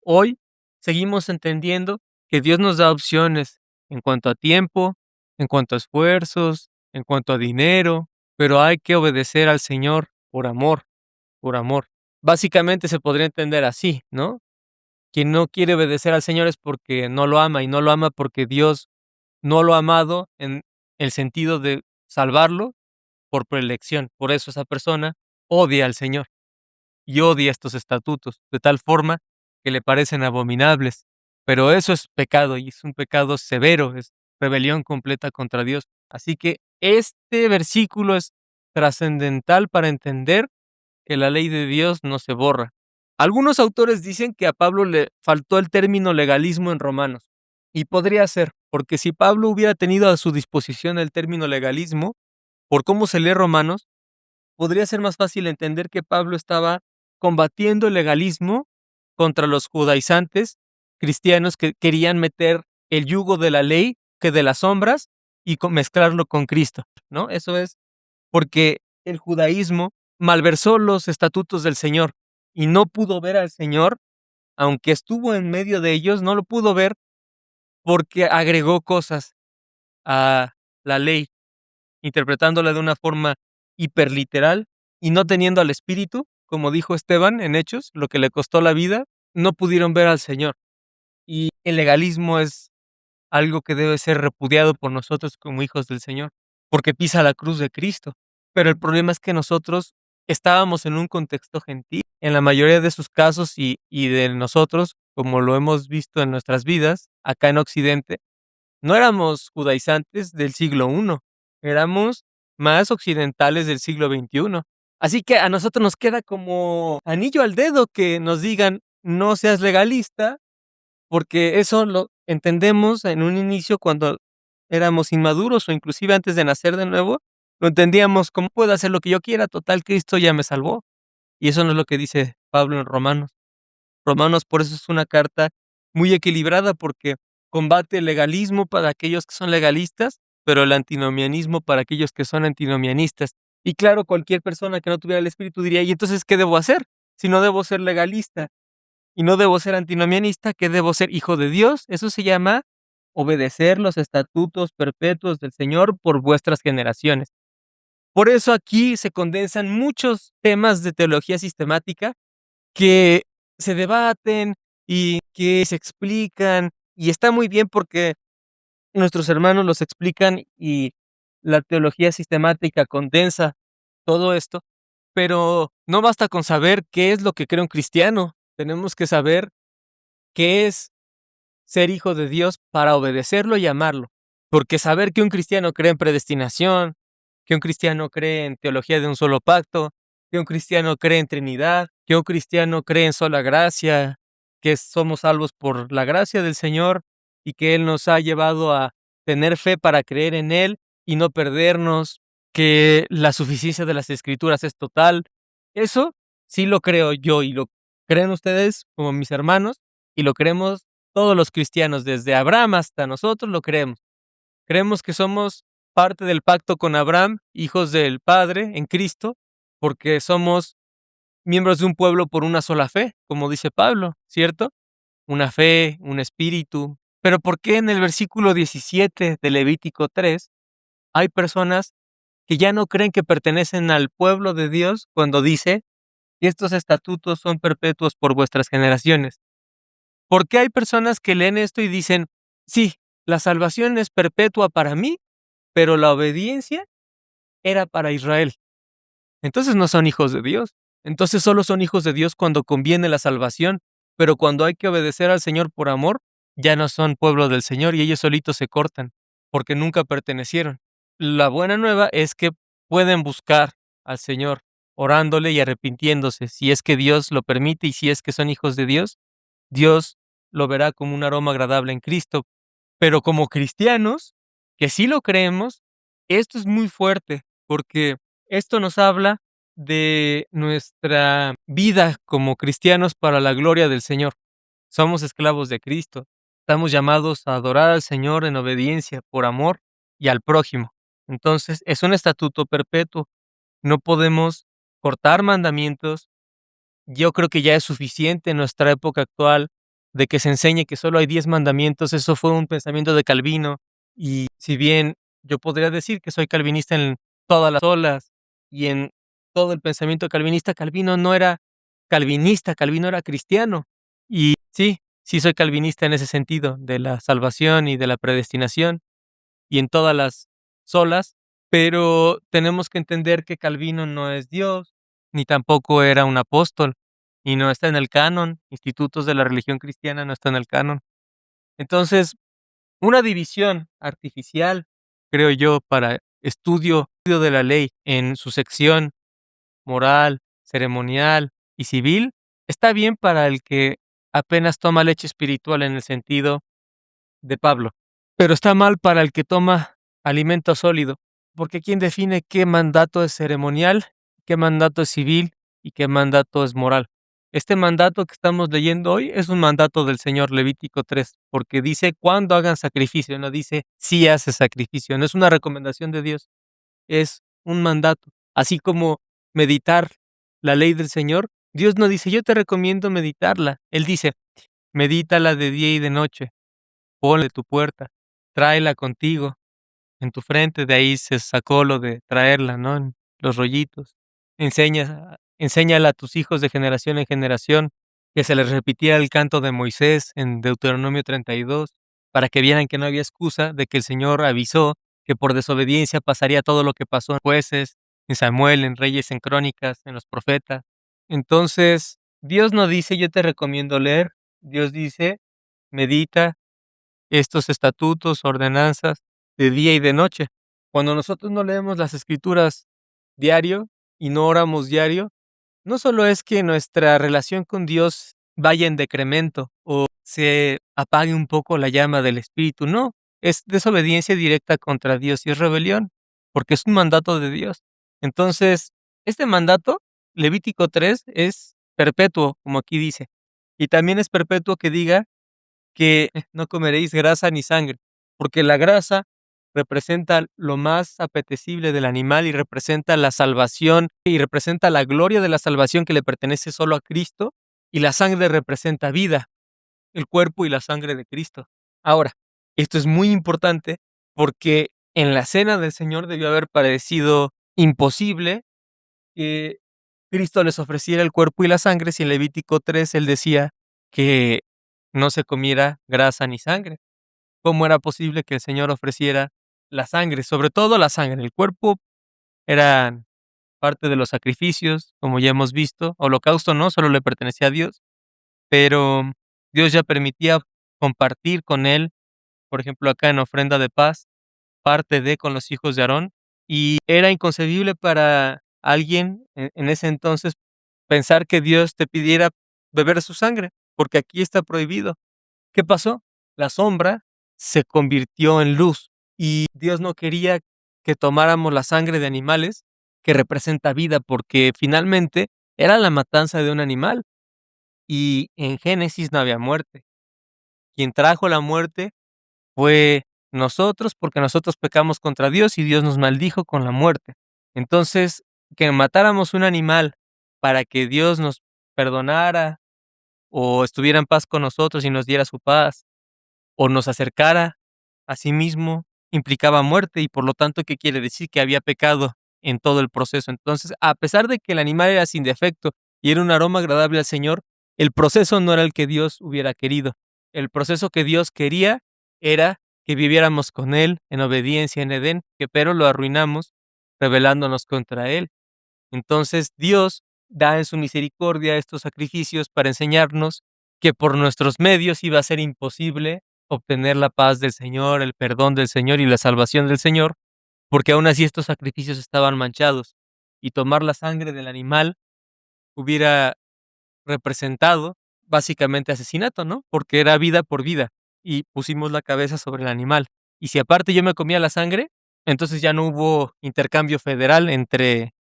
S1: Hoy seguimos entendiendo que Dios nos da opciones en cuanto a tiempo, en cuanto a esfuerzos, en cuanto a dinero, pero hay que obedecer al Señor por amor, por amor. Básicamente se podría entender así, ¿no? Quien no quiere obedecer al Señor es porque no lo ama y no lo ama porque Dios no lo ha amado en el sentido de salvarlo por preelección. Por eso esa persona odia al Señor. y odia estos estatutos, de tal forma que le parecen abominables. Pero eso es pecado y es un pecado severo, es rebelión completa contra Dios. Así que este versículo es trascendental para entender que la ley de Dios no se borra. Algunos autores dicen que a Pablo le faltó el término legalismo en Romanos. Y podría ser, porque si Pablo hubiera tenido a su disposición el término legalismo, por cómo se lee Romanos, podría ser más fácil entender que Pablo estaba combatiendo el legalismo contra los judaizantes cristianos que querían meter el yugo de la ley, que de las sombras, y mezclarlo con Cristo, ¿no? Eso es porque el judaísmo malversó los estatutos del Señor y no pudo ver al Señor, aunque estuvo en medio de ellos, no lo pudo ver porque agregó cosas a la ley, interpretándola de una forma hiperliteral y no teniendo al Espíritu, como dijo Esteban en Hechos, lo que le costó la vida, no pudieron ver al Señor. Y el legalismo es algo que debe ser repudiado por nosotros como hijos del Señor, porque pisa la cruz de Cristo. Pero el problema es que nosotros estábamos en un contexto gentil. En la mayoría de sus casos y de nosotros, como lo hemos visto en nuestras vidas, acá en Occidente, no éramos judaizantes del siglo I, éramos más occidentales del siglo XXI. Así que a nosotros nos queda como anillo al dedo que nos digan: "No seas legalista", porque eso lo entendemos en un inicio cuando éramos inmaduros o inclusive antes de nacer de nuevo, lo entendíamos como: "Puedo hacer lo que yo quiera, total Cristo ya me salvó". Y eso no es lo que dice Pablo en Romanos. Romanos, por eso es una carta muy equilibrada, porque combate el legalismo para aquellos que son legalistas, pero el antinomianismo para aquellos que son antinomianistas. Y claro, cualquier persona que no tuviera el Espíritu diría: "¿Y entonces qué debo hacer? Si no debo ser legalista y no debo ser antinomianista, ¿qué debo ser? ¿Hijo de Dios?". Eso se llama obedecer los estatutos perpetuos del Señor por vuestras generaciones. Por eso aquí se condensan muchos temas de teología sistemática que se debaten y que se explican, y está muy bien porque nuestros hermanos los explican y la teología sistemática condensa todo esto, pero no basta con saber qué es lo que cree un cristiano, tenemos que saber qué es ser hijo de Dios para obedecerlo y amarlo. Porque saber que un cristiano cree en predestinación, que un cristiano cree en teología de un solo pacto, que un cristiano cree en Trinidad, que un cristiano cree en sola gracia, que somos salvos por la gracia del Señor y que Él nos ha llevado a tener fe para creer en Él y no perdernos, que la suficiencia de las Escrituras es total. Eso sí lo creo yo y lo creen ustedes como mis hermanos y lo creemos todos los cristianos, desde Abraham hasta nosotros lo creemos. Creemos que somos parte del pacto con Abraham, hijos del Padre en Cristo, porque somos miembros de un pueblo por una sola fe, como dice Pablo, ¿cierto? Una fe, un espíritu. Pero ¿por qué en el versículo 17 de Levítico 3 hay personas que ya no creen que pertenecen al pueblo de Dios cuando dice que estos estatutos son perpetuos por vuestras generaciones? ¿Por qué hay personas que leen esto y dicen: "Sí, la salvación es perpetua para mí, pero la obediencia era para Israel"? Entonces no son hijos de Dios. Entonces solo son hijos de Dios cuando conviene la salvación, pero cuando hay que obedecer al Señor por amor, ya no son pueblo del Señor y ellos solitos se cortan, porque nunca pertenecieron. La buena nueva es que pueden buscar al Señor orándole y arrepintiéndose, si es que Dios lo permite y si es que son hijos de Dios. Dios lo verá como un aroma agradable en Cristo. Pero como cristianos, que sí lo creemos, esto es muy fuerte, porque esto nos habla de nuestra vida como cristianos para la gloria del Señor. Somos esclavos de Cristo. Estamos llamados a adorar al Señor en obediencia, por amor y al prójimo. Entonces, es un estatuto perpetuo. No podemos cortar mandamientos. Yo creo que ya es suficiente en nuestra época actual de que se enseñe que solo hay 10 mandamientos. Eso fue un pensamiento de Calvino, y si bien yo podría decir que soy calvinista en todas las olas y en todo el pensamiento calvinista, Calvino no era calvinista, Calvino era cristiano. Y sí, sí soy calvinista en ese sentido, de la salvación y de la predestinación, y en todas las solas, pero tenemos que entender que Calvino no es Dios, ni tampoco era un apóstol. y no está en el canon. Institutos de la religión cristiana no está en el canon. Entonces, una división artificial, creo yo, para estudio de la ley en su sección moral, ceremonial y civil, está bien para el que apenas toma leche espiritual en el sentido de Pablo, pero está mal para el que toma alimento sólido, porque ¿quién define qué mandato es ceremonial, qué mandato es civil y qué mandato es moral? Este mandato que estamos leyendo hoy es un mandato del Señor, Levítico 3, porque dice cuándo hagan sacrificio, no dice si hace sacrificio, no es una recomendación de Dios, es un mandato. Así como meditar la ley del Señor, Dios no dice yo te recomiendo meditarla, Él dice medítala de día y de noche, ponle tu puerta, tráela contigo en tu frente, de ahí se sacó lo de traerla, ¿no? En los rollitos. Enséñala a tus hijos de generación en generación, que se les repitiera el canto de Moisés en Deuteronomio 32, para que vieran que no había excusa de que el Señor avisó que por desobediencia pasaría todo lo que pasó en Jueces, en Samuel, en Reyes, en Crónicas, en los profetas. Entonces, Dios no dice yo te recomiendo leer, Dios dice medita estos estatutos, ordenanzas de día y de noche. Cuando nosotros no leemos las escrituras diario y no oramos diario, no solo es que nuestra relación con Dios vaya en decremento o se apague un poco la llama del Espíritu, no, es desobediencia directa contra Dios y es rebelión, porque es un mandato de Dios. Entonces, este mandato, Levítico 3, es perpetuo, como aquí dice, y también es perpetuo que diga que no comeréis grasa ni sangre, porque la grasa representa lo más apetecible del animal y representa la salvación y representa la gloria de la salvación que le pertenece solo a Cristo, y la sangre representa vida, el cuerpo y la sangre de Cristo. Ahora, esto es muy importante porque en la cena del Señor debió haber parecido imposible que Cristo les ofreciera el cuerpo y la sangre si en Levítico 3 él decía que no se comiera grasa ni sangre. ¿Cómo era posible que el Señor ofreciera la sangre? Sobre todo la sangre. El cuerpo era parte de los sacrificios, como ya hemos visto. Holocausto no, solo le pertenecía a Dios, pero Dios ya permitía compartir con él, por ejemplo, acá en ofrenda de paz, parte de con los hijos de Aarón, y era inconcebible para alguien en ese entonces pensar que Dios te pidiera beber su sangre, porque aquí está prohibido. ¿Qué pasó? La sombra se convirtió en luz y Dios no quería que tomáramos la sangre de animales que representa vida, porque finalmente era la matanza de un animal y en Génesis no había muerte. Quien trajo la muerte fue nosotros, porque nosotros pecamos contra Dios y Dios nos maldijo con la muerte. Entonces, que matáramos un animal para que Dios nos perdonara o estuviera en paz con nosotros y nos diera su paz, o nos acercara a sí mismo, implicaba muerte y por lo tanto, ¿qué quiere decir? Que había pecado en todo el proceso. Entonces, a pesar de que el animal era sin defecto y era un aroma agradable al Señor, el proceso no era el que Dios hubiera querido. El proceso que Dios quería era que viviéramos con Él en obediencia en Edén, que pero lo arruinamos rebelándonos contra Él. Entonces Dios da en su misericordia estos sacrificios para enseñarnos que por nuestros medios iba a ser imposible obtener la paz del Señor, el perdón del Señor y la salvación del Señor, porque aún así estos sacrificios estaban manchados y tomar la sangre del animal hubiera representado básicamente asesinato, ¿no? Porque era vida por vida y pusimos la cabeza sobre el animal. Y si aparte yo me comía la sangre, entonces ya no hubo intercambio federal entre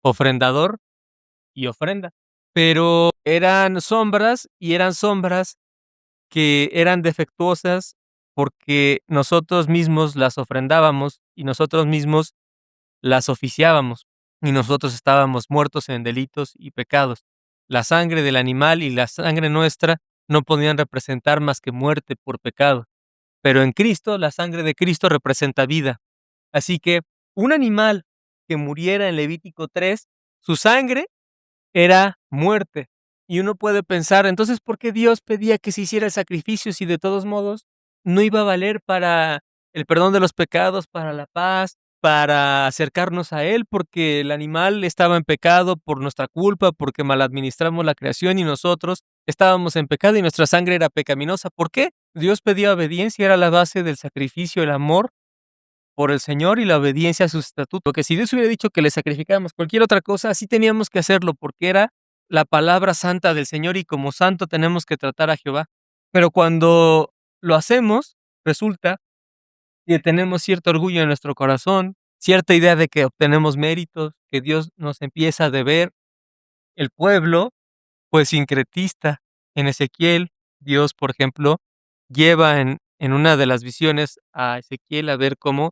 S1: ofrendador y ofrenda. Pero eran sombras, y eran sombras que eran defectuosas porque nosotros mismos las ofrendábamos y nosotros mismos las oficiábamos, y nosotros estábamos muertos en delitos y pecados. La sangre del animal y la sangre nuestra no podían representar más que muerte por pecado, pero en Cristo, la sangre de Cristo representa vida. Así que un animal que muriera en Levítico 3, su sangre era muerte. Y uno puede pensar, entonces, ¿por qué Dios pedía que se hiciera el sacrificio si de todos modos no iba a valer para el perdón de los pecados, para la paz, para acercarnos a Él, porque el animal estaba en pecado por nuestra culpa, porque maladministramos la creación y nosotros estábamos en pecado y nuestra sangre era pecaminosa. ¿Por qué? Dios pedía obediencia, era la base del sacrificio, el amor por el Señor y la obediencia a sus estatutos. Que si Dios hubiera dicho que le sacrificáramos cualquier otra cosa, así teníamos que hacerlo, porque era la palabra santa del Señor y como santo tenemos que tratar a Jehová. Pero cuando lo hacemos, resulta que tenemos cierto orgullo en nuestro corazón, cierta idea de que obtenemos méritos, que Dios nos empieza a deber. El pueblo, pues, sincretista. En Ezequiel, Dios, por ejemplo, lleva en una de las visiones a Ezequiel a ver cómo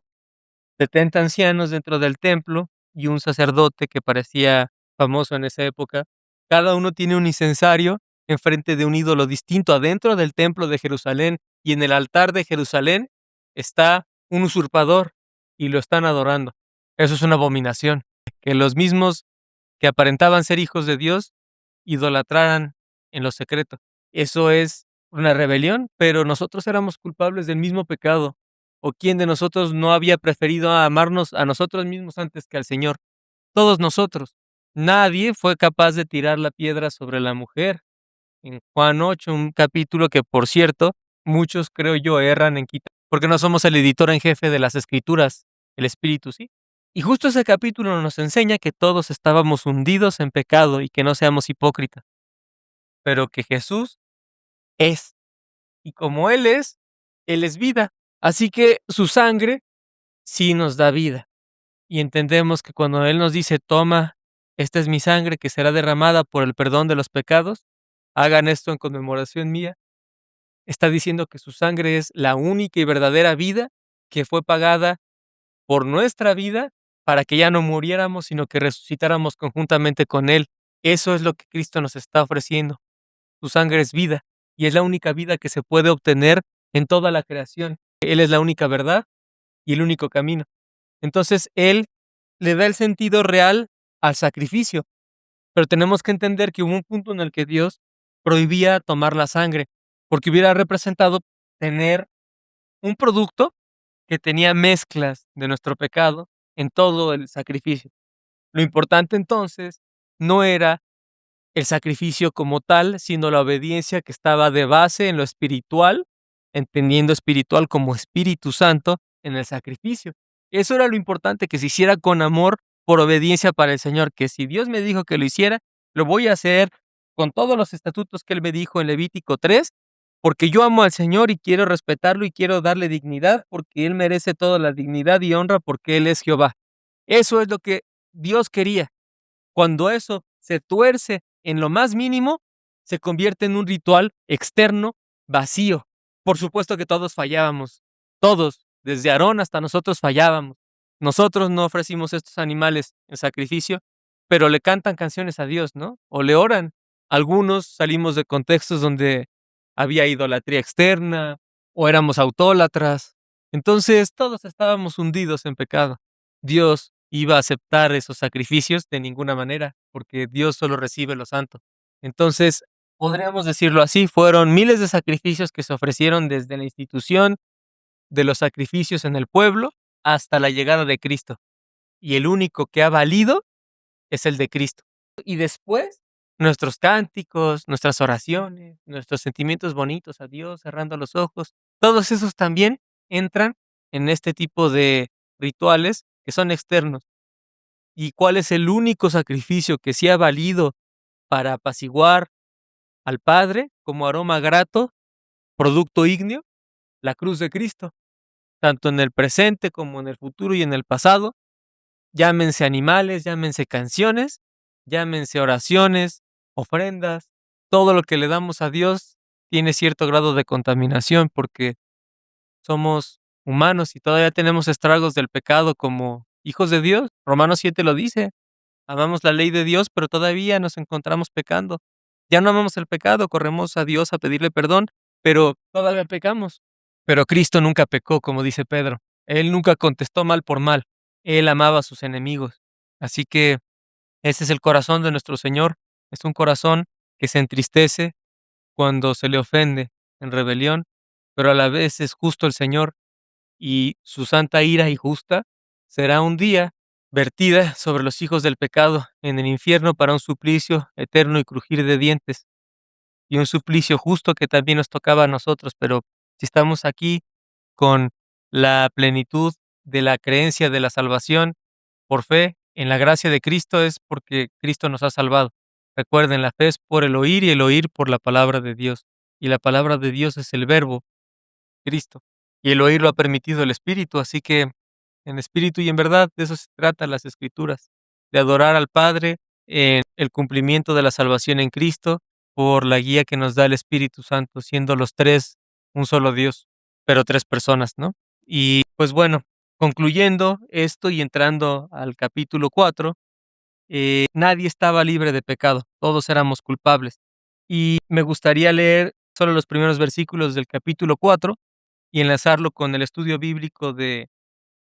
S1: 70 ancianos dentro del templo y un sacerdote que parecía famoso en esa época. Cada uno tiene un incensario enfrente de un ídolo distinto adentro del templo de Jerusalén, y en el altar de Jerusalén está un usurpador y lo están adorando. Eso es una abominación, que los mismos que aparentaban ser hijos de Dios idolatraran en lo secreto. Eso es una rebelión, pero nosotros éramos culpables del mismo pecado. ¿O quién de nosotros no había preferido amarnos a nosotros mismos antes que al Señor? Todos nosotros. Nadie fue capaz de tirar la piedra sobre la mujer. En Juan 8, un capítulo que, por cierto, muchos, creo yo, erran en quitar, porque no somos el editor en jefe de las Escrituras, el Espíritu sí. Y justo ese capítulo nos enseña que todos estábamos hundidos en pecado y que no seamos hipócritas, pero que Jesús es. Y como Él es vida. Así que su sangre sí nos da vida. Y entendemos que cuando Él nos dice, toma, esta es mi sangre que será derramada por el perdón de los pecados, hagan esto en conmemoración mía, está diciendo que su sangre es la única y verdadera vida que fue pagada por nuestra vida para que ya no muriéramos, sino que resucitáramos conjuntamente con Él. Eso es lo que Cristo nos está ofreciendo. Su sangre es vida y es la única vida que se puede obtener en toda la creación. Él es la única verdad y el único camino. Entonces, Él le da el sentido real al sacrificio, pero tenemos que entender que hubo un punto en el que Dios prohibía tomar la sangre, porque hubiera representado tener un producto que tenía mezclas de nuestro pecado en todo el sacrificio. Lo importante entonces no era el sacrificio como tal, sino la obediencia que estaba de base en lo espiritual, entendiendo espiritual como Espíritu Santo en el sacrificio. Eso era lo importante, que se hiciera con amor, por obediencia para el Señor, que si Dios me dijo que lo hiciera, lo voy a hacer con todos los estatutos que Él me dijo en Levítico 3, porque yo amo al Señor y quiero respetarlo y quiero darle dignidad, porque Él merece toda la dignidad y honra, porque Él es Jehová. Eso es lo que Dios quería. Cuando eso se tuerce en lo más mínimo, se convierte en un ritual externo vacío. Por supuesto que todos fallábamos, todos, desde Aarón hasta nosotros fallábamos. Nosotros no ofrecimos estos animales en sacrificio, pero le cantan canciones a Dios, ¿no? O le oran. Algunos salimos de contextos donde había idolatría externa o éramos autólatras. Entonces todos estábamos hundidos en pecado. Dios iba a aceptar esos sacrificios de ninguna manera, porque Dios solo recibe lo santo. Entonces, podríamos decirlo así, fueron miles de sacrificios que se ofrecieron desde la institución de los sacrificios en el pueblo hasta la llegada de Cristo. Y el único que ha valido es el de Cristo. Y después, nuestros cánticos, nuestras oraciones, nuestros sentimientos bonitos a Dios, cerrando los ojos, todos esos también entran en este tipo de rituales que son externos. ¿Y cuál es el único sacrificio que sí ha valido para apaciguar al Padre como aroma grato, producto ígneo? La cruz de Cristo, tanto en el presente como en el futuro y en el pasado. Llámense animales, llámense canciones, llámense oraciones, ofrendas, todo lo que le damos a Dios tiene cierto grado de contaminación, porque somos humanos y todavía tenemos estragos del pecado como hijos de Dios. Romanos 7 lo dice. Amamos la ley de Dios, pero todavía nos encontramos pecando. Ya no amamos el pecado, corremos a Dios a pedirle perdón, pero todavía pecamos. Pero Cristo nunca pecó, como dice Pedro. Él nunca contestó mal por mal. Él amaba a sus enemigos. Así que ese es el corazón de nuestro Señor. Es un corazón que se entristece cuando se le ofende en rebelión, pero a la vez es justo el Señor, y su santa ira y justa será un día vertida sobre los hijos del pecado en el infierno para un suplicio eterno y crujir de dientes, y un suplicio justo que también nos tocaba a nosotros, pero si estamos aquí con la plenitud de la creencia de la salvación por fe en la gracia de Cristo, es porque Cristo nos ha salvado. Recuerden, la fe es por el oír y el oír por la palabra de Dios, y la palabra de Dios es el verbo, Cristo, y el oír lo ha permitido el Espíritu, así que en espíritu y en verdad de eso se trata las Escrituras, de adorar al Padre en el cumplimiento de la salvación en Cristo por la guía que nos da el Espíritu Santo, siendo los tres un solo Dios, pero tres personas, ¿no? Y pues bueno, concluyendo esto y entrando al capítulo 4, nadie estaba libre de pecado, todos éramos culpables. Y me gustaría leer solo los primeros versículos del capítulo 4 y enlazarlo con el estudio bíblico de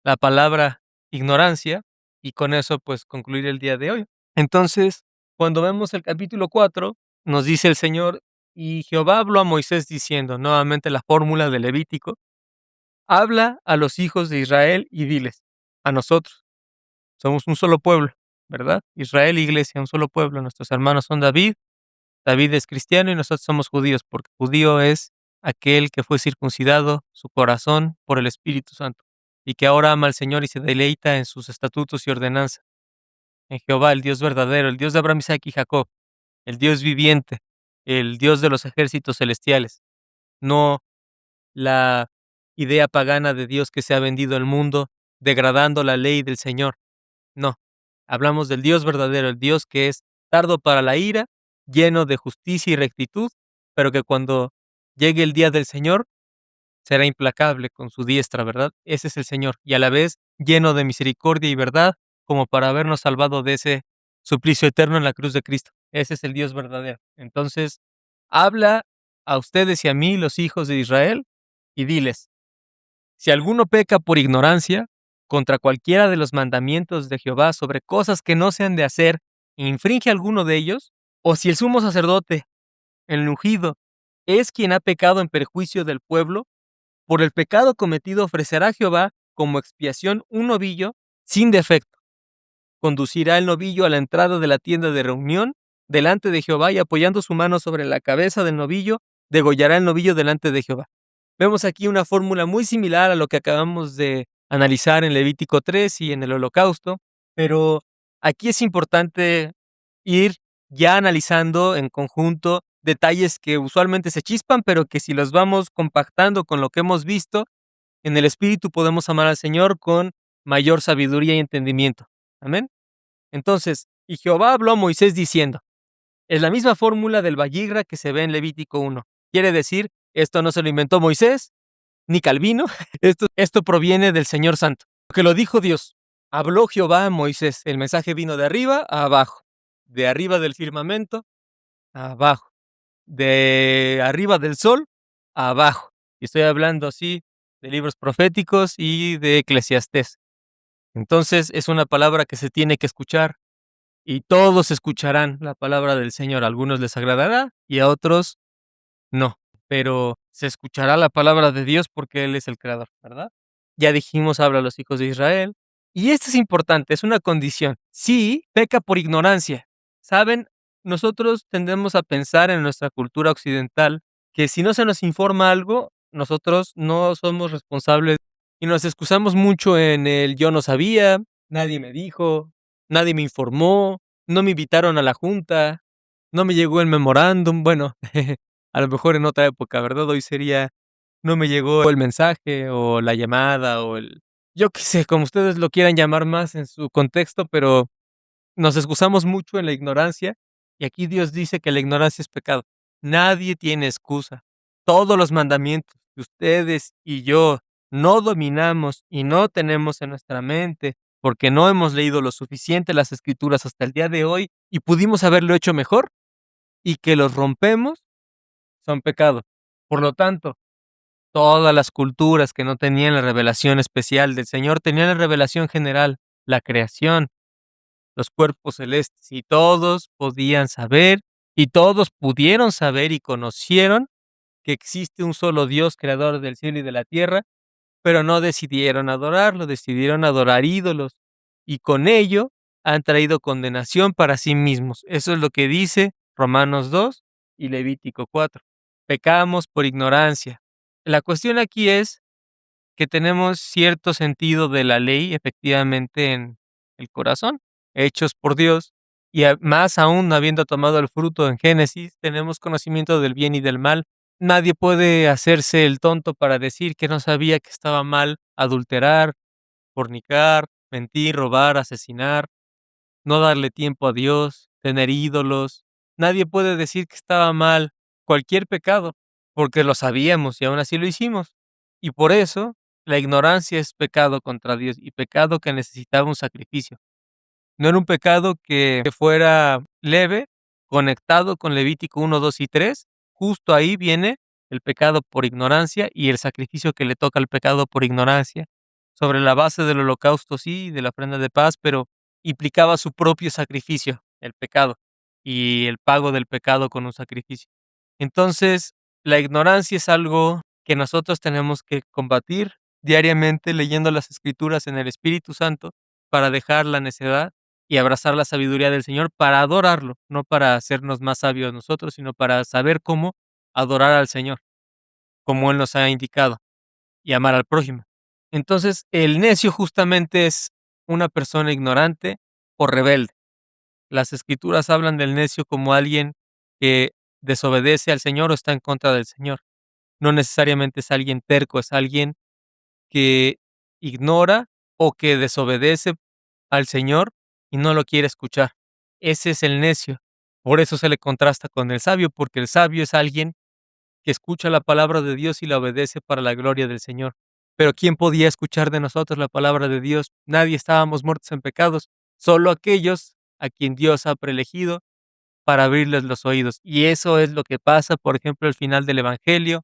S1: la palabra ignorancia, y con eso, pues, concluir el día de hoy. Entonces, cuando vemos el capítulo 4, nos dice el Señor: "Y Jehová habló a Moisés diciendo", nuevamente la fórmula de Levítico: "Habla a los hijos de Israel y diles", a nosotros, somos un solo pueblo, ¿verdad? Israel, iglesia, un solo pueblo, nuestros hermanos son David, David es cristiano y nosotros somos judíos, porque judío es aquel que fue circuncidado su corazón por el Espíritu Santo, y que ahora ama al Señor y se deleita en sus estatutos y ordenanzas, en Jehová, el Dios verdadero, el Dios de Abraham, Isaac y Jacob, el Dios viviente, el Dios de los ejércitos celestiales, no la idea pagana de Dios que se ha vendido al mundo, degradando la ley del Señor. No, hablamos del Dios verdadero, el Dios que es tardo para la ira, lleno de justicia y rectitud, pero que cuando llegue el día del Señor será implacable con su diestra, ¿verdad? Ese es el Señor, y a la vez lleno de misericordia y verdad, como para habernos salvado de ese suplicio eterno en la cruz de Cristo. Ese es el Dios verdadero. Entonces, habla a ustedes y a mí, los hijos de Israel, y diles: si alguno peca por ignorancia contra cualquiera de los mandamientos de Jehová sobre cosas que no se han de hacer, e infringe alguno de ellos, o si el sumo sacerdote, el ungido, es quien ha pecado en perjuicio del pueblo, por el pecado cometido ofrecerá a Jehová como expiación un novillo sin defecto. Conducirá el novillo a la entrada de la tienda de reunión delante de Jehová, y apoyando su mano sobre la cabeza del novillo, degollará el novillo delante de Jehová. Vemos aquí una fórmula muy similar a lo que acabamos de analizar en Levítico 3 y en el Holocausto, pero aquí es importante ir ya analizando en conjunto detalles que usualmente se chispan, pero que si los vamos compactando con lo que hemos visto, en el espíritu podemos amar al Señor con mayor sabiduría y entendimiento. Amén. Entonces, y Jehová habló a Moisés diciendo, es la misma fórmula del Valligra que se ve en Levítico 1. Quiere decir, esto no se lo inventó Moisés, ni Calvino, esto proviene del Señor Santo, que lo dijo Dios. Habló Jehová a Moisés, el mensaje vino de arriba a abajo, de arriba del firmamento a abajo, de arriba del sol a abajo. Y estoy hablando así de libros proféticos y de Eclesiastés. Entonces es una palabra que se tiene que escuchar, y todos escucharán la palabra del Señor. A algunos les agradará y a otros no, pero se escuchará la palabra de Dios porque Él es el creador, ¿verdad? Ya dijimos, habla a los hijos de Israel. Y esto es importante, es una condición. Sí, peca por ignorancia. ¿Saben? Nosotros tendemos a pensar en nuestra cultura occidental que si no se nos informa algo, nosotros no somos responsables, y nos excusamos mucho en el yo no sabía, nadie me dijo, nadie me informó, no me invitaron a la junta, no me llegó el memorándum. Bueno, a lo mejor en otra época, ¿verdad? Hoy sería, no me llegó el mensaje o la llamada o el, yo qué sé, como ustedes lo quieran llamar más en su contexto, pero nos excusamos mucho en la ignorancia, y aquí Dios dice que la ignorancia es pecado. Nadie tiene excusa. Todos los mandamientos que ustedes y yo no dominamos y no tenemos en nuestra mente, porque no hemos leído lo suficiente las Escrituras hasta el día de hoy y pudimos haberlo hecho mejor, y que los rompemos, son pecado. Por lo tanto, todas las culturas que no tenían la revelación especial del Señor tenían la revelación general, la creación, los cuerpos celestes, y todos podían saber, y todos pudieron saber y conocieron que existe un solo Dios, creador del cielo y de la tierra, pero no decidieron adorarlo, decidieron adorar ídolos, y con ello han traído condenación para sí mismos. Eso es lo que dice Romanos 2 y Levítico 4. Pecamos por ignorancia. La cuestión aquí es que tenemos cierto sentido de la ley, efectivamente, en el corazón, hechos por Dios, y más aún habiendo tomado el fruto en Génesis, tenemos conocimiento del bien y del mal. Nadie puede hacerse el tonto para decir que no sabía que estaba mal adulterar, fornicar, mentir, robar, asesinar, no darle tiempo a Dios, tener ídolos. Nadie puede decir que estaba mal cualquier pecado, porque lo sabíamos y aún así lo hicimos. Y por eso la ignorancia es pecado contra Dios y pecado que necesitaba un sacrificio. No era un pecado que fuera leve, conectado con Levítico 1, 2 y 3. Justo ahí viene el pecado por ignorancia y el sacrificio que le toca al pecado por ignorancia. Sobre la base del holocausto, sí, de la ofrenda de paz, pero implicaba su propio sacrificio, el pecado, y el pago del pecado con un sacrificio. Entonces, la ignorancia es algo que nosotros tenemos que combatir diariamente leyendo las Escrituras en el Espíritu Santo para dejar la necedad y abrazar la sabiduría del Señor para adorarlo, no para hacernos más sabios nosotros, sino para saber cómo adorar al Señor, como Él nos ha indicado, y amar al prójimo. Entonces, el necio justamente es una persona ignorante o rebelde. Las Escrituras hablan del necio como alguien que desobedece al Señor o está en contra del Señor. No necesariamente es alguien terco, es alguien que ignora o que desobedece al Señor y no lo quiere escuchar. Ese es el necio. Por eso se le contrasta con el sabio, porque el sabio es alguien que escucha la palabra de Dios y la obedece para la gloria del Señor. Pero ¿quién podía escuchar de nosotros la palabra de Dios? Nadie, estábamos muertos en pecados, solo aquellos a quien Dios ha preelegido para abrirles los oídos. Y eso es lo que pasa, por ejemplo, al final del Evangelio,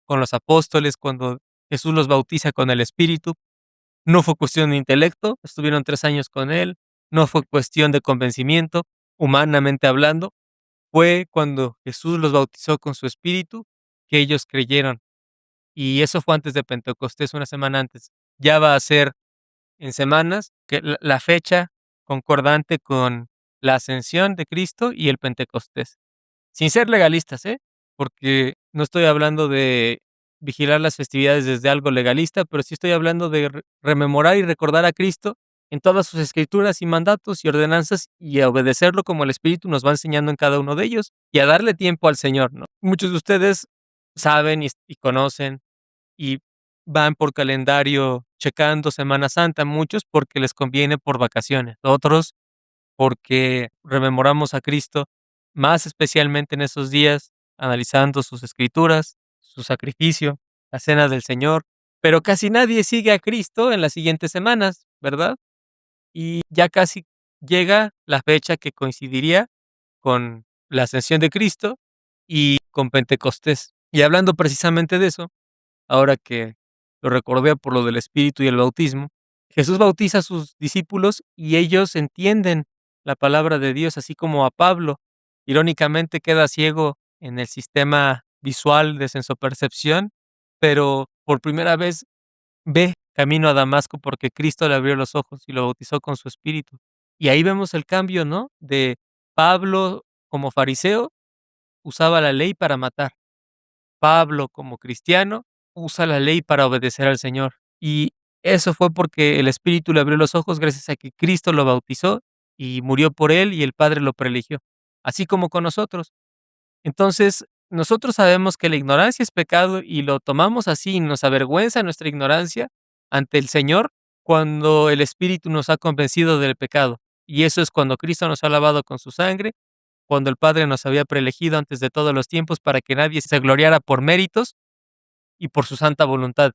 S1: con los apóstoles, cuando Jesús los bautiza con el Espíritu. No fue cuestión de intelecto, estuvieron 3 años con él, no fue cuestión de convencimiento, humanamente hablando, fue cuando Jesús los bautizó con su Espíritu que ellos creyeron. Y eso fue antes de Pentecostés, una semana antes. Ya va a ser en semanas que la fecha concordante con la ascensión de Cristo y el Pentecostés. Sin ser legalistas, ¿eh? Porque no estoy hablando de vigilar las festividades desde algo legalista, pero sí estoy hablando de rememorar y recordar a Cristo en todas sus escrituras y mandatos y ordenanzas y a obedecerlo como el Espíritu nos va enseñando en cada uno de ellos y a darle tiempo al Señor, ¿no? Muchos de ustedes saben y conocen y van por calendario checando Semana Santa, muchos porque les conviene por vacaciones, otros porque rememoramos a Cristo, más especialmente en esos días, analizando sus escrituras, su sacrificio, la cena del Señor, pero casi nadie sigue a Cristo en las siguientes semanas, ¿verdad? Y ya casi llega la fecha que coincidiría con la ascensión de Cristo y con Pentecostés. Y hablando precisamente de eso, ahora que lo recordé por lo del Espíritu y el bautismo, Jesús bautiza a sus discípulos y ellos entienden la palabra de Dios, así como a Pablo. Irónicamente queda ciego en el sistema visual de sensopercepción, pero por primera vez ve camino a Damasco porque Cristo le abrió los ojos y lo bautizó con su Espíritu. Y ahí vemos el cambio, ¿no? De Pablo como fariseo usaba la ley para matar. Pablo, como cristiano, usa la ley para obedecer al Señor. Y eso fue porque el Espíritu le abrió los ojos gracias a que Cristo lo bautizó y murió por él y el Padre lo preeligió, así como con nosotros. Entonces, nosotros sabemos que la ignorancia es pecado y lo tomamos así y nos avergüenza nuestra ignorancia ante el Señor cuando el Espíritu nos ha convencido del pecado. Y eso es cuando Cristo nos ha lavado con su sangre, cuando el Padre nos había preelegido antes de todos los tiempos para que nadie se gloriara por méritos y por su santa voluntad,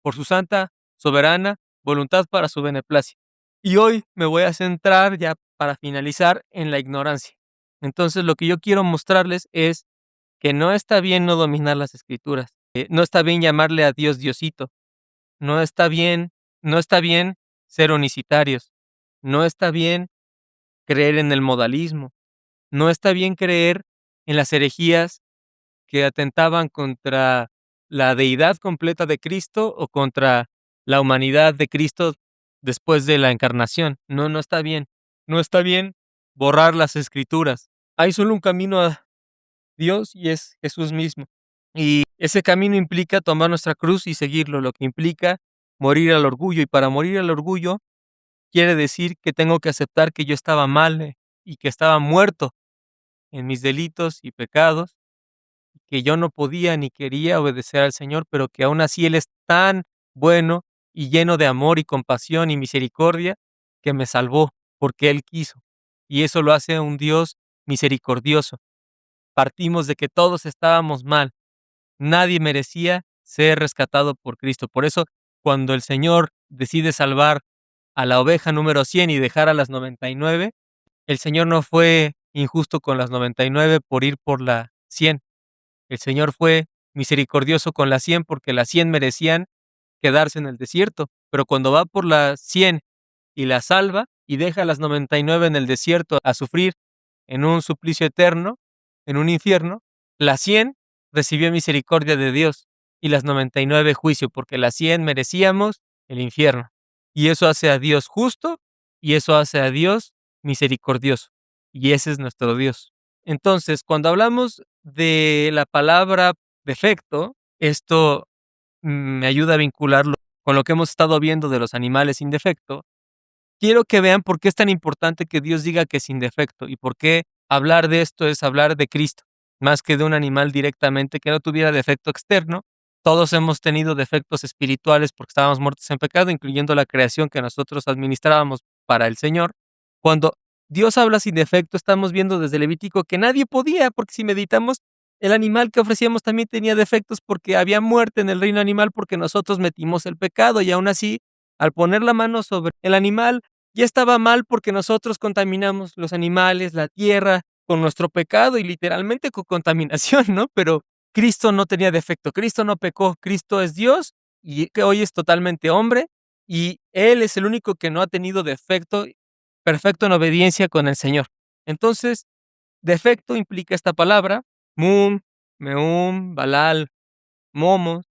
S1: por su santa, soberana voluntad para su beneplácito. Y hoy me voy a centrar ya para finalizar en la ignorancia. Entonces lo que yo quiero mostrarles es que no está bien no dominar las escrituras, no está bien llamarle a Dios Diosito, no está bien, no está bien ser unicitarios, no está bien creer en el modalismo, no está bien creer en las herejías que atentaban contra la deidad completa de Cristo o contra la humanidad de Cristo después de la encarnación. No, no está bien. No está bien borrar las escrituras. Hay solo un camino a Dios y es Jesús mismo. Y ese camino implica tomar nuestra cruz y seguirlo, lo que implica morir al orgullo. Y para morir al orgullo quiere decir que tengo que aceptar que yo estaba mal y que estaba muerto en mis delitos y pecados, que yo no podía ni quería obedecer al Señor, pero que aún así Él es tan bueno y lleno de amor y compasión y misericordia que me salvó porque Él quiso. Y eso lo hace un Dios misericordioso. Partimos de que todos estábamos mal. Nadie merecía ser rescatado por Cristo. Por eso, cuando el Señor decide salvar a la oveja número 100 y dejar a las 99, el Señor no fue injusto con las 99 por ir por la 100. El Señor fue misericordioso con las 100 porque las 100 merecían quedarse en el desierto. Pero cuando va por la 100 y la salva y deja a las 99 en el desierto a sufrir en un suplicio eterno, en un infierno, las 100 recibió misericordia de Dios y las 99 juicio, porque las 100 merecíamos el infierno. Y eso hace a Dios justo y eso hace a Dios misericordioso. Y ese es nuestro Dios. Entonces, cuando hablamos de la palabra defecto, esto me ayuda a vincularlo con lo que hemos estado viendo de los animales sin defecto. Quiero que vean por qué es tan importante que Dios diga que es sin defecto y por qué hablar de esto es hablar de Cristo, más que de un animal directamente que no tuviera defecto externo. Todos hemos tenido defectos espirituales porque estábamos muertos en pecado, incluyendo la creación que nosotros administrábamos para el Señor. Cuando Dios habla sin defecto, estamos viendo desde Levítico que nadie podía, porque si meditamos, el animal que ofrecíamos también tenía defectos porque había muerte en el reino animal porque nosotros metimos el pecado y aún así, al poner la mano sobre el animal, ya estaba mal porque nosotros contaminamos los animales, la tierra, con nuestro pecado y literalmente con contaminación, ¿no? Pero Cristo no tenía defecto, Cristo no pecó, Cristo es Dios y que hoy es totalmente hombre y Él es el único que no ha tenido defecto, perfecto en obediencia con el Señor. Entonces, defecto implica esta palabra, mum, meum, balal, momos,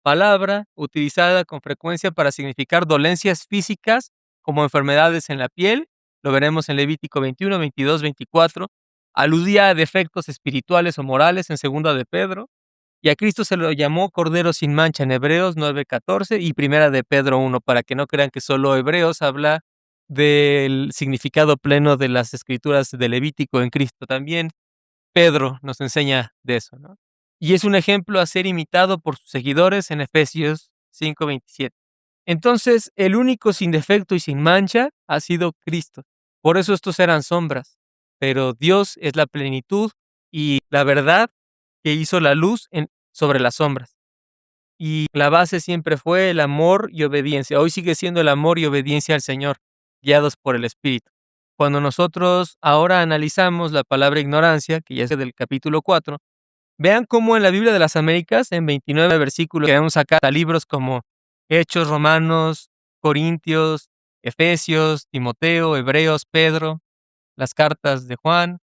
S1: palabra utilizada con frecuencia para significar dolencias físicas como enfermedades en la piel, lo veremos en Levítico 21, 22, 24, aludía a defectos espirituales o morales en segunda de Pedro, y a Cristo se lo llamó Cordero sin mancha en Hebreos 9:14 y primera de Pedro 1, para que no crean que solo Hebreos habla del significado pleno de las escrituras de Levítico en Cristo. También Pedro nos enseña de eso, ¿no? Y es un ejemplo a ser imitado por sus seguidores en Efesios 5:27. Entonces, el único sin defecto y sin mancha ha sido Cristo. Por eso estos eran sombras, pero Dios es la plenitud y la verdad que hizo la luz sobre las sombras. Y la base siempre fue el amor y obediencia. Hoy sigue siendo el amor y obediencia al Señor, guiados por el Espíritu. Cuando nosotros ahora analizamos la palabra ignorancia, que ya es del capítulo 4, vean cómo en la Biblia de las Américas, en 29 versículos, que vamos a sacar libros como Hechos, Romanos, Corintios, Efesios, Timoteo, Hebreos, Pedro, las cartas de Juan.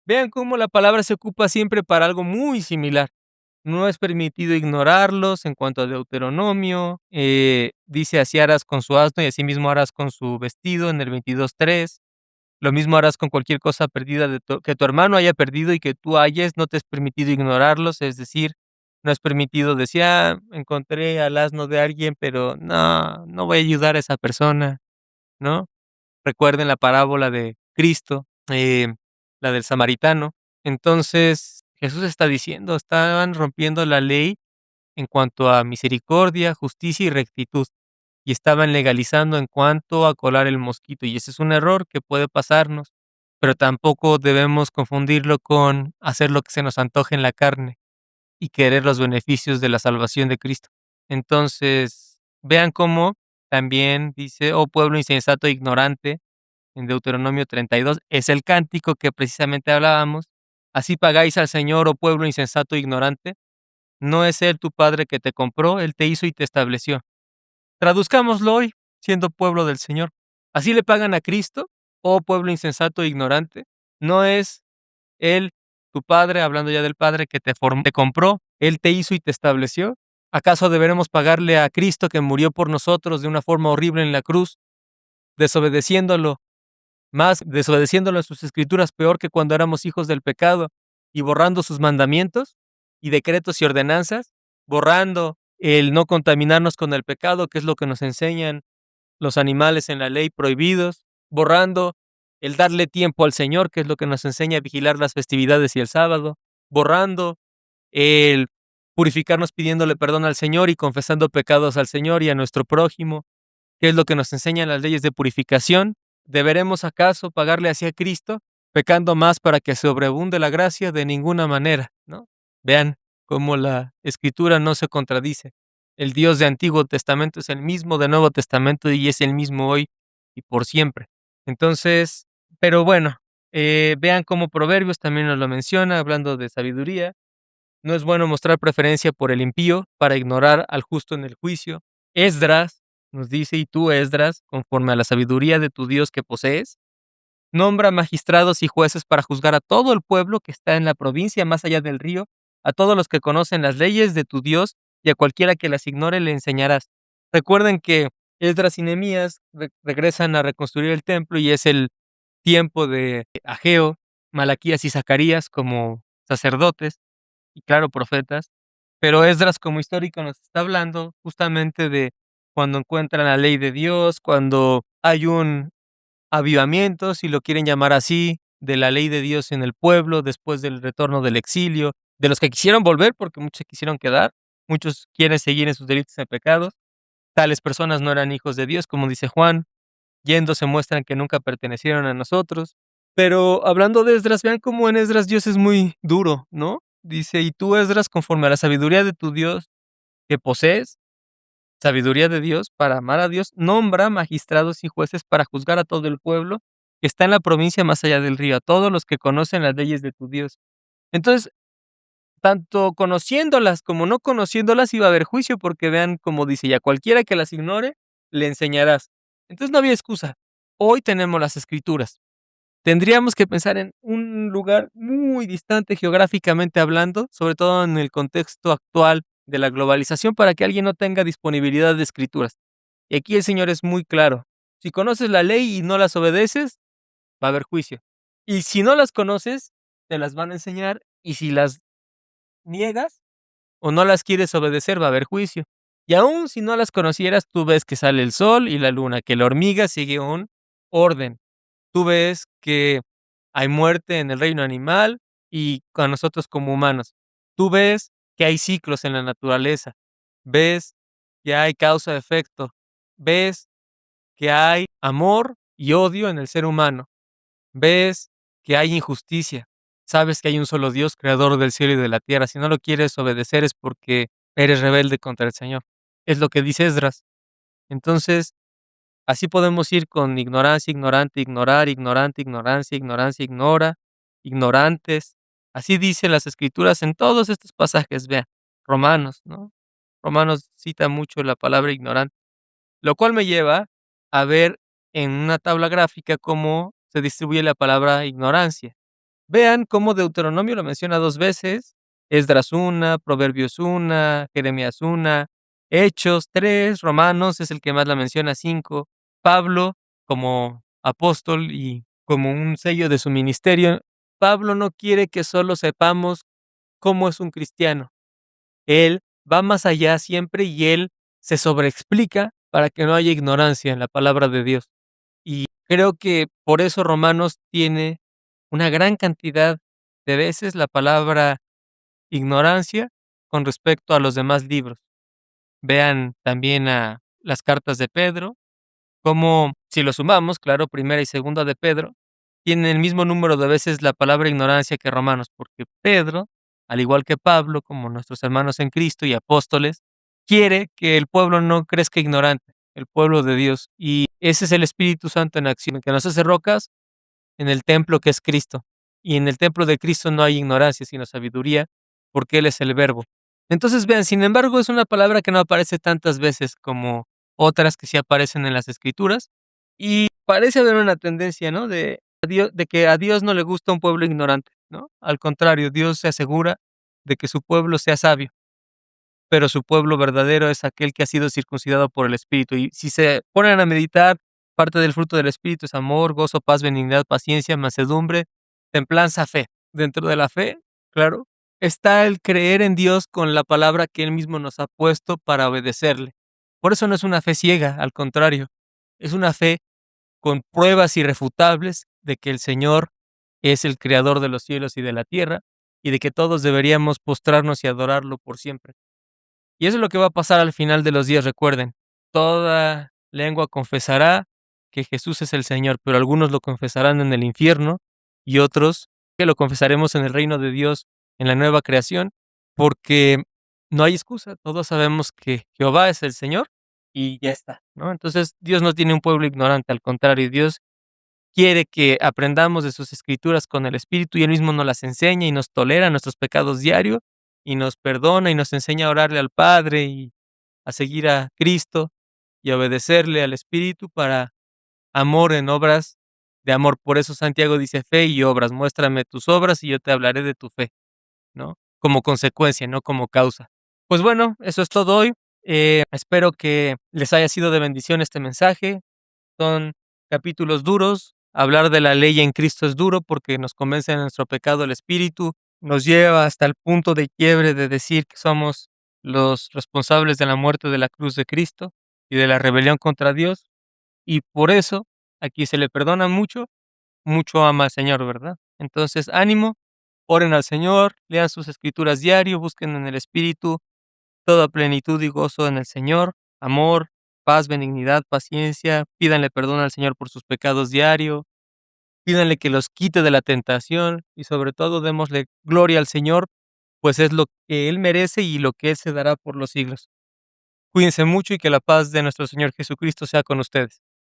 S1: Vean cómo la palabra se ocupa siempre para algo muy similar. No es permitido ignorarlos en cuanto a Deuteronomio. Dice, así harás con su asno y así mismo harás con su vestido en el 22:3. Lo mismo harás con cualquier cosa perdida que tu hermano haya perdido y que tú halles, no te es permitido ignorarlos, es decir, no es permitido decir, encontré al asno de alguien, pero no, no voy a ayudar a esa persona, ¿no? Recuerden la parábola de Cristo, la del samaritano. Entonces, Jesús está diciendo, estaban rompiendo la ley en cuanto a misericordia, justicia y rectitud, y estaban legalizando en cuanto a colar el mosquito, y ese es un error que puede pasarnos, pero tampoco debemos confundirlo con hacer lo que se nos antoje en la carne y querer los beneficios de la salvación de Cristo. Entonces, vean cómo también dice, oh pueblo insensato e ignorante, en Deuteronomio 32, es el cántico que precisamente hablábamos. Así pagáis al Señor, oh pueblo insensato e ignorante. No es Él tu Padre que te compró, Él te hizo y te estableció. Traduzcámoslo hoy, siendo pueblo del Señor. Así le pagan a Cristo, oh pueblo insensato e ignorante. No es Él, tu Padre, hablando ya del Padre que te compró, Él te hizo y te estableció. ¿Acaso deberemos pagarle a Cristo que murió por nosotros de una forma horrible en la cruz, desobedeciéndolo, desobedeciéndolo en sus escrituras peor que cuando éramos hijos del pecado, y borrando sus mandamientos y decretos y ordenanzas, borrando el no contaminarnos con el pecado, que es lo que nos enseñan los animales en la ley prohibidos, borrando el darle tiempo al Señor, que es lo que nos enseña a vigilar las festividades y el sábado, borrando el purificarnos pidiéndole perdón al Señor y confesando pecados al Señor y a nuestro prójimo, que es lo que nos enseñan las leyes de purificación. ¿Deberemos acaso pagarle así a Cristo, pecando más para que sobreabunde la gracia? De ninguna manera, ¿no? Vean cómo la Escritura no se contradice. El Dios de Antiguo Testamento es el mismo de Nuevo Testamento y es el mismo hoy y por siempre. Entonces, pero bueno, vean cómo Proverbios también nos lo menciona, hablando de sabiduría. No es bueno mostrar preferencia por el impío para ignorar al justo en el juicio. Esdras nos dice, y tú, Esdras, conforme a la sabiduría de tu Dios que posees, nombra magistrados y jueces para juzgar a todo el pueblo que está en la provincia más allá del río, a todos los que conocen las leyes de tu Dios, y a cualquiera que las ignore le enseñarás. Recuerden que Esdras y Nehemías regresan a reconstruir el templo y es el tiempo de Ageo, Malaquías y Zacarías como sacerdotes y claro, profetas, pero Esdras como histórico nos está hablando justamente de cuando encuentran la ley de Dios, cuando hay un avivamiento, si lo quieren llamar así, de la ley de Dios en el pueblo después del retorno del exilio, de los que quisieron volver porque muchos se quisieron quedar, muchos quieren seguir en sus delitos y pecados, tales personas no eran hijos de Dios, como dice Juan, yendo se muestran que nunca pertenecieron a nosotros. Pero hablando de Esdras, vean cómo en Esdras Dios es muy duro, ¿no? Dice, y tú, Esdras, conforme a la sabiduría de tu Dios que posees, sabiduría de Dios para amar a Dios, nombra magistrados y jueces para juzgar a todo el pueblo que está en la provincia más allá del río, a todos los que conocen las leyes de tu Dios. Entonces, tanto conociéndolas como no conociéndolas iba a haber juicio, porque vean como dice, y a cualquiera que las ignore, le enseñarás. Entonces no había excusa. Hoy tenemos las escrituras. Tendríamos que pensar en un lugar muy distante geográficamente hablando, sobre todo en el contexto actual de la globalización, para que alguien no tenga disponibilidad de escrituras. Y aquí el Señor es muy claro. Si conoces la ley y no las obedeces, va a haber juicio. Y si no las conoces, te las van a enseñar. Y si las niegas o no las quieres obedecer, va a haber juicio. Y aun si no las conocieras, tú ves que sale el sol y la luna, que la hormiga sigue un orden. Tú ves que hay muerte en el reino animal y con nosotros como humanos. Tú ves que hay ciclos en la naturaleza. Ves que hay causa-efecto. Ves que hay amor y odio en el ser humano. Ves que hay injusticia. Sabes que hay un solo Dios, creador del cielo y de la tierra. Si no lo quieres obedecer es porque eres rebelde contra el Señor. Es lo que dice Esdras. Entonces, así podemos ir con ignorancia, ignorante, ignorar, ignorante, ignorancia, ignorancia, ignora, ignorantes. Así dicen las escrituras en todos estos pasajes. Vean, Romanos, ¿no? Romanos cita mucho la palabra ignorante, lo cual me lleva a ver en una tabla gráfica cómo se distribuye la palabra ignorancia. Vean cómo Deuteronomio lo menciona 2 veces, Esdras 1, Proverbios 1, Jeremías 1, Hechos 3, Romanos es el que más la menciona 5, Pablo como apóstol y como un sello de su ministerio. Pablo no quiere que solo sepamos cómo es un cristiano. Él va más allá siempre y él se sobreexplica para que no haya ignorancia en la palabra de Dios. Y creo que por eso Romanos tiene una gran cantidad de veces la palabra ignorancia con respecto a los demás libros. Vean también a las cartas de Pedro, como si lo sumamos, claro, primera y segunda de Pedro, tienen el mismo número de veces la palabra ignorancia que Romanos, porque Pedro, al igual que Pablo, como nuestros hermanos en Cristo y apóstoles, quiere que el pueblo no crezca ignorante, el pueblo de Dios. Y ese es el Espíritu Santo en acción, que nos hace rocas en el templo que es Cristo. Y en el templo de Cristo no hay ignorancia, sino sabiduría, porque Él es el Verbo. Entonces vean, sin embargo, es una palabra que no aparece tantas veces como otras que sí aparecen en las Escrituras. Y parece haber una tendencia, ¿no? De que a Dios no le gusta un pueblo ignorante, ¿no? Al contrario, Dios se asegura de que su pueblo sea sabio, pero su pueblo verdadero es aquel que ha sido circuncidado por el Espíritu. Y si se ponen a meditar, parte del fruto del Espíritu es amor, gozo, paz, benignidad, paciencia, mansedumbre, templanza, fe. Dentro de la fe, claro, está el creer en Dios con la palabra que Él mismo nos ha puesto para obedecerle. Por eso no es una fe ciega, al contrario, es una fe con pruebas irrefutables de que el Señor es el creador de los cielos y de la tierra, y de que todos deberíamos postrarnos y adorarlo por siempre. Y eso es lo que va a pasar al final de los días, recuerden. Toda lengua confesará que Jesús es el Señor, pero algunos lo confesarán en el infierno y otros que lo confesaremos en el reino de Dios, en la nueva creación, porque no hay excusa. Todos sabemos que Jehová es el Señor y ya está, ¿no? Entonces, Dios no tiene un pueblo ignorante, al contrario, Dios quiere que aprendamos de sus escrituras con el Espíritu y Él mismo nos las enseña y nos tolera nuestros pecados diario y nos perdona y nos enseña a orarle al Padre y a seguir a Cristo y a obedecerle al Espíritu para amor en obras de amor. Por eso Santiago dice fe y obras. Muéstrame tus obras y yo te hablaré de tu fe, ¿no? Como consecuencia, no como causa. Pues bueno, eso es todo hoy. Espero que les haya sido de bendición este mensaje. Son capítulos duros. Hablar de la ley en Cristo es duro porque nos convence de nuestro pecado el Espíritu, nos lleva hasta el punto de quiebre de decir que somos los responsables de la muerte de la cruz de Cristo y de la rebelión contra Dios. Y por eso, aquí se le perdona mucho, mucho ama al Señor, ¿verdad? Entonces, ánimo, oren al Señor, lean sus escrituras diario, busquen en el Espíritu toda plenitud y gozo en el Señor, amor, paz, benignidad, paciencia, pídanle perdón al Señor por sus pecados diario, pídanle que los quite de la tentación y sobre todo démosle gloria al Señor, pues es lo que Él merece y lo que Él se dará por los siglos. Cuídense mucho y que la paz de nuestro Señor Jesucristo sea con ustedes.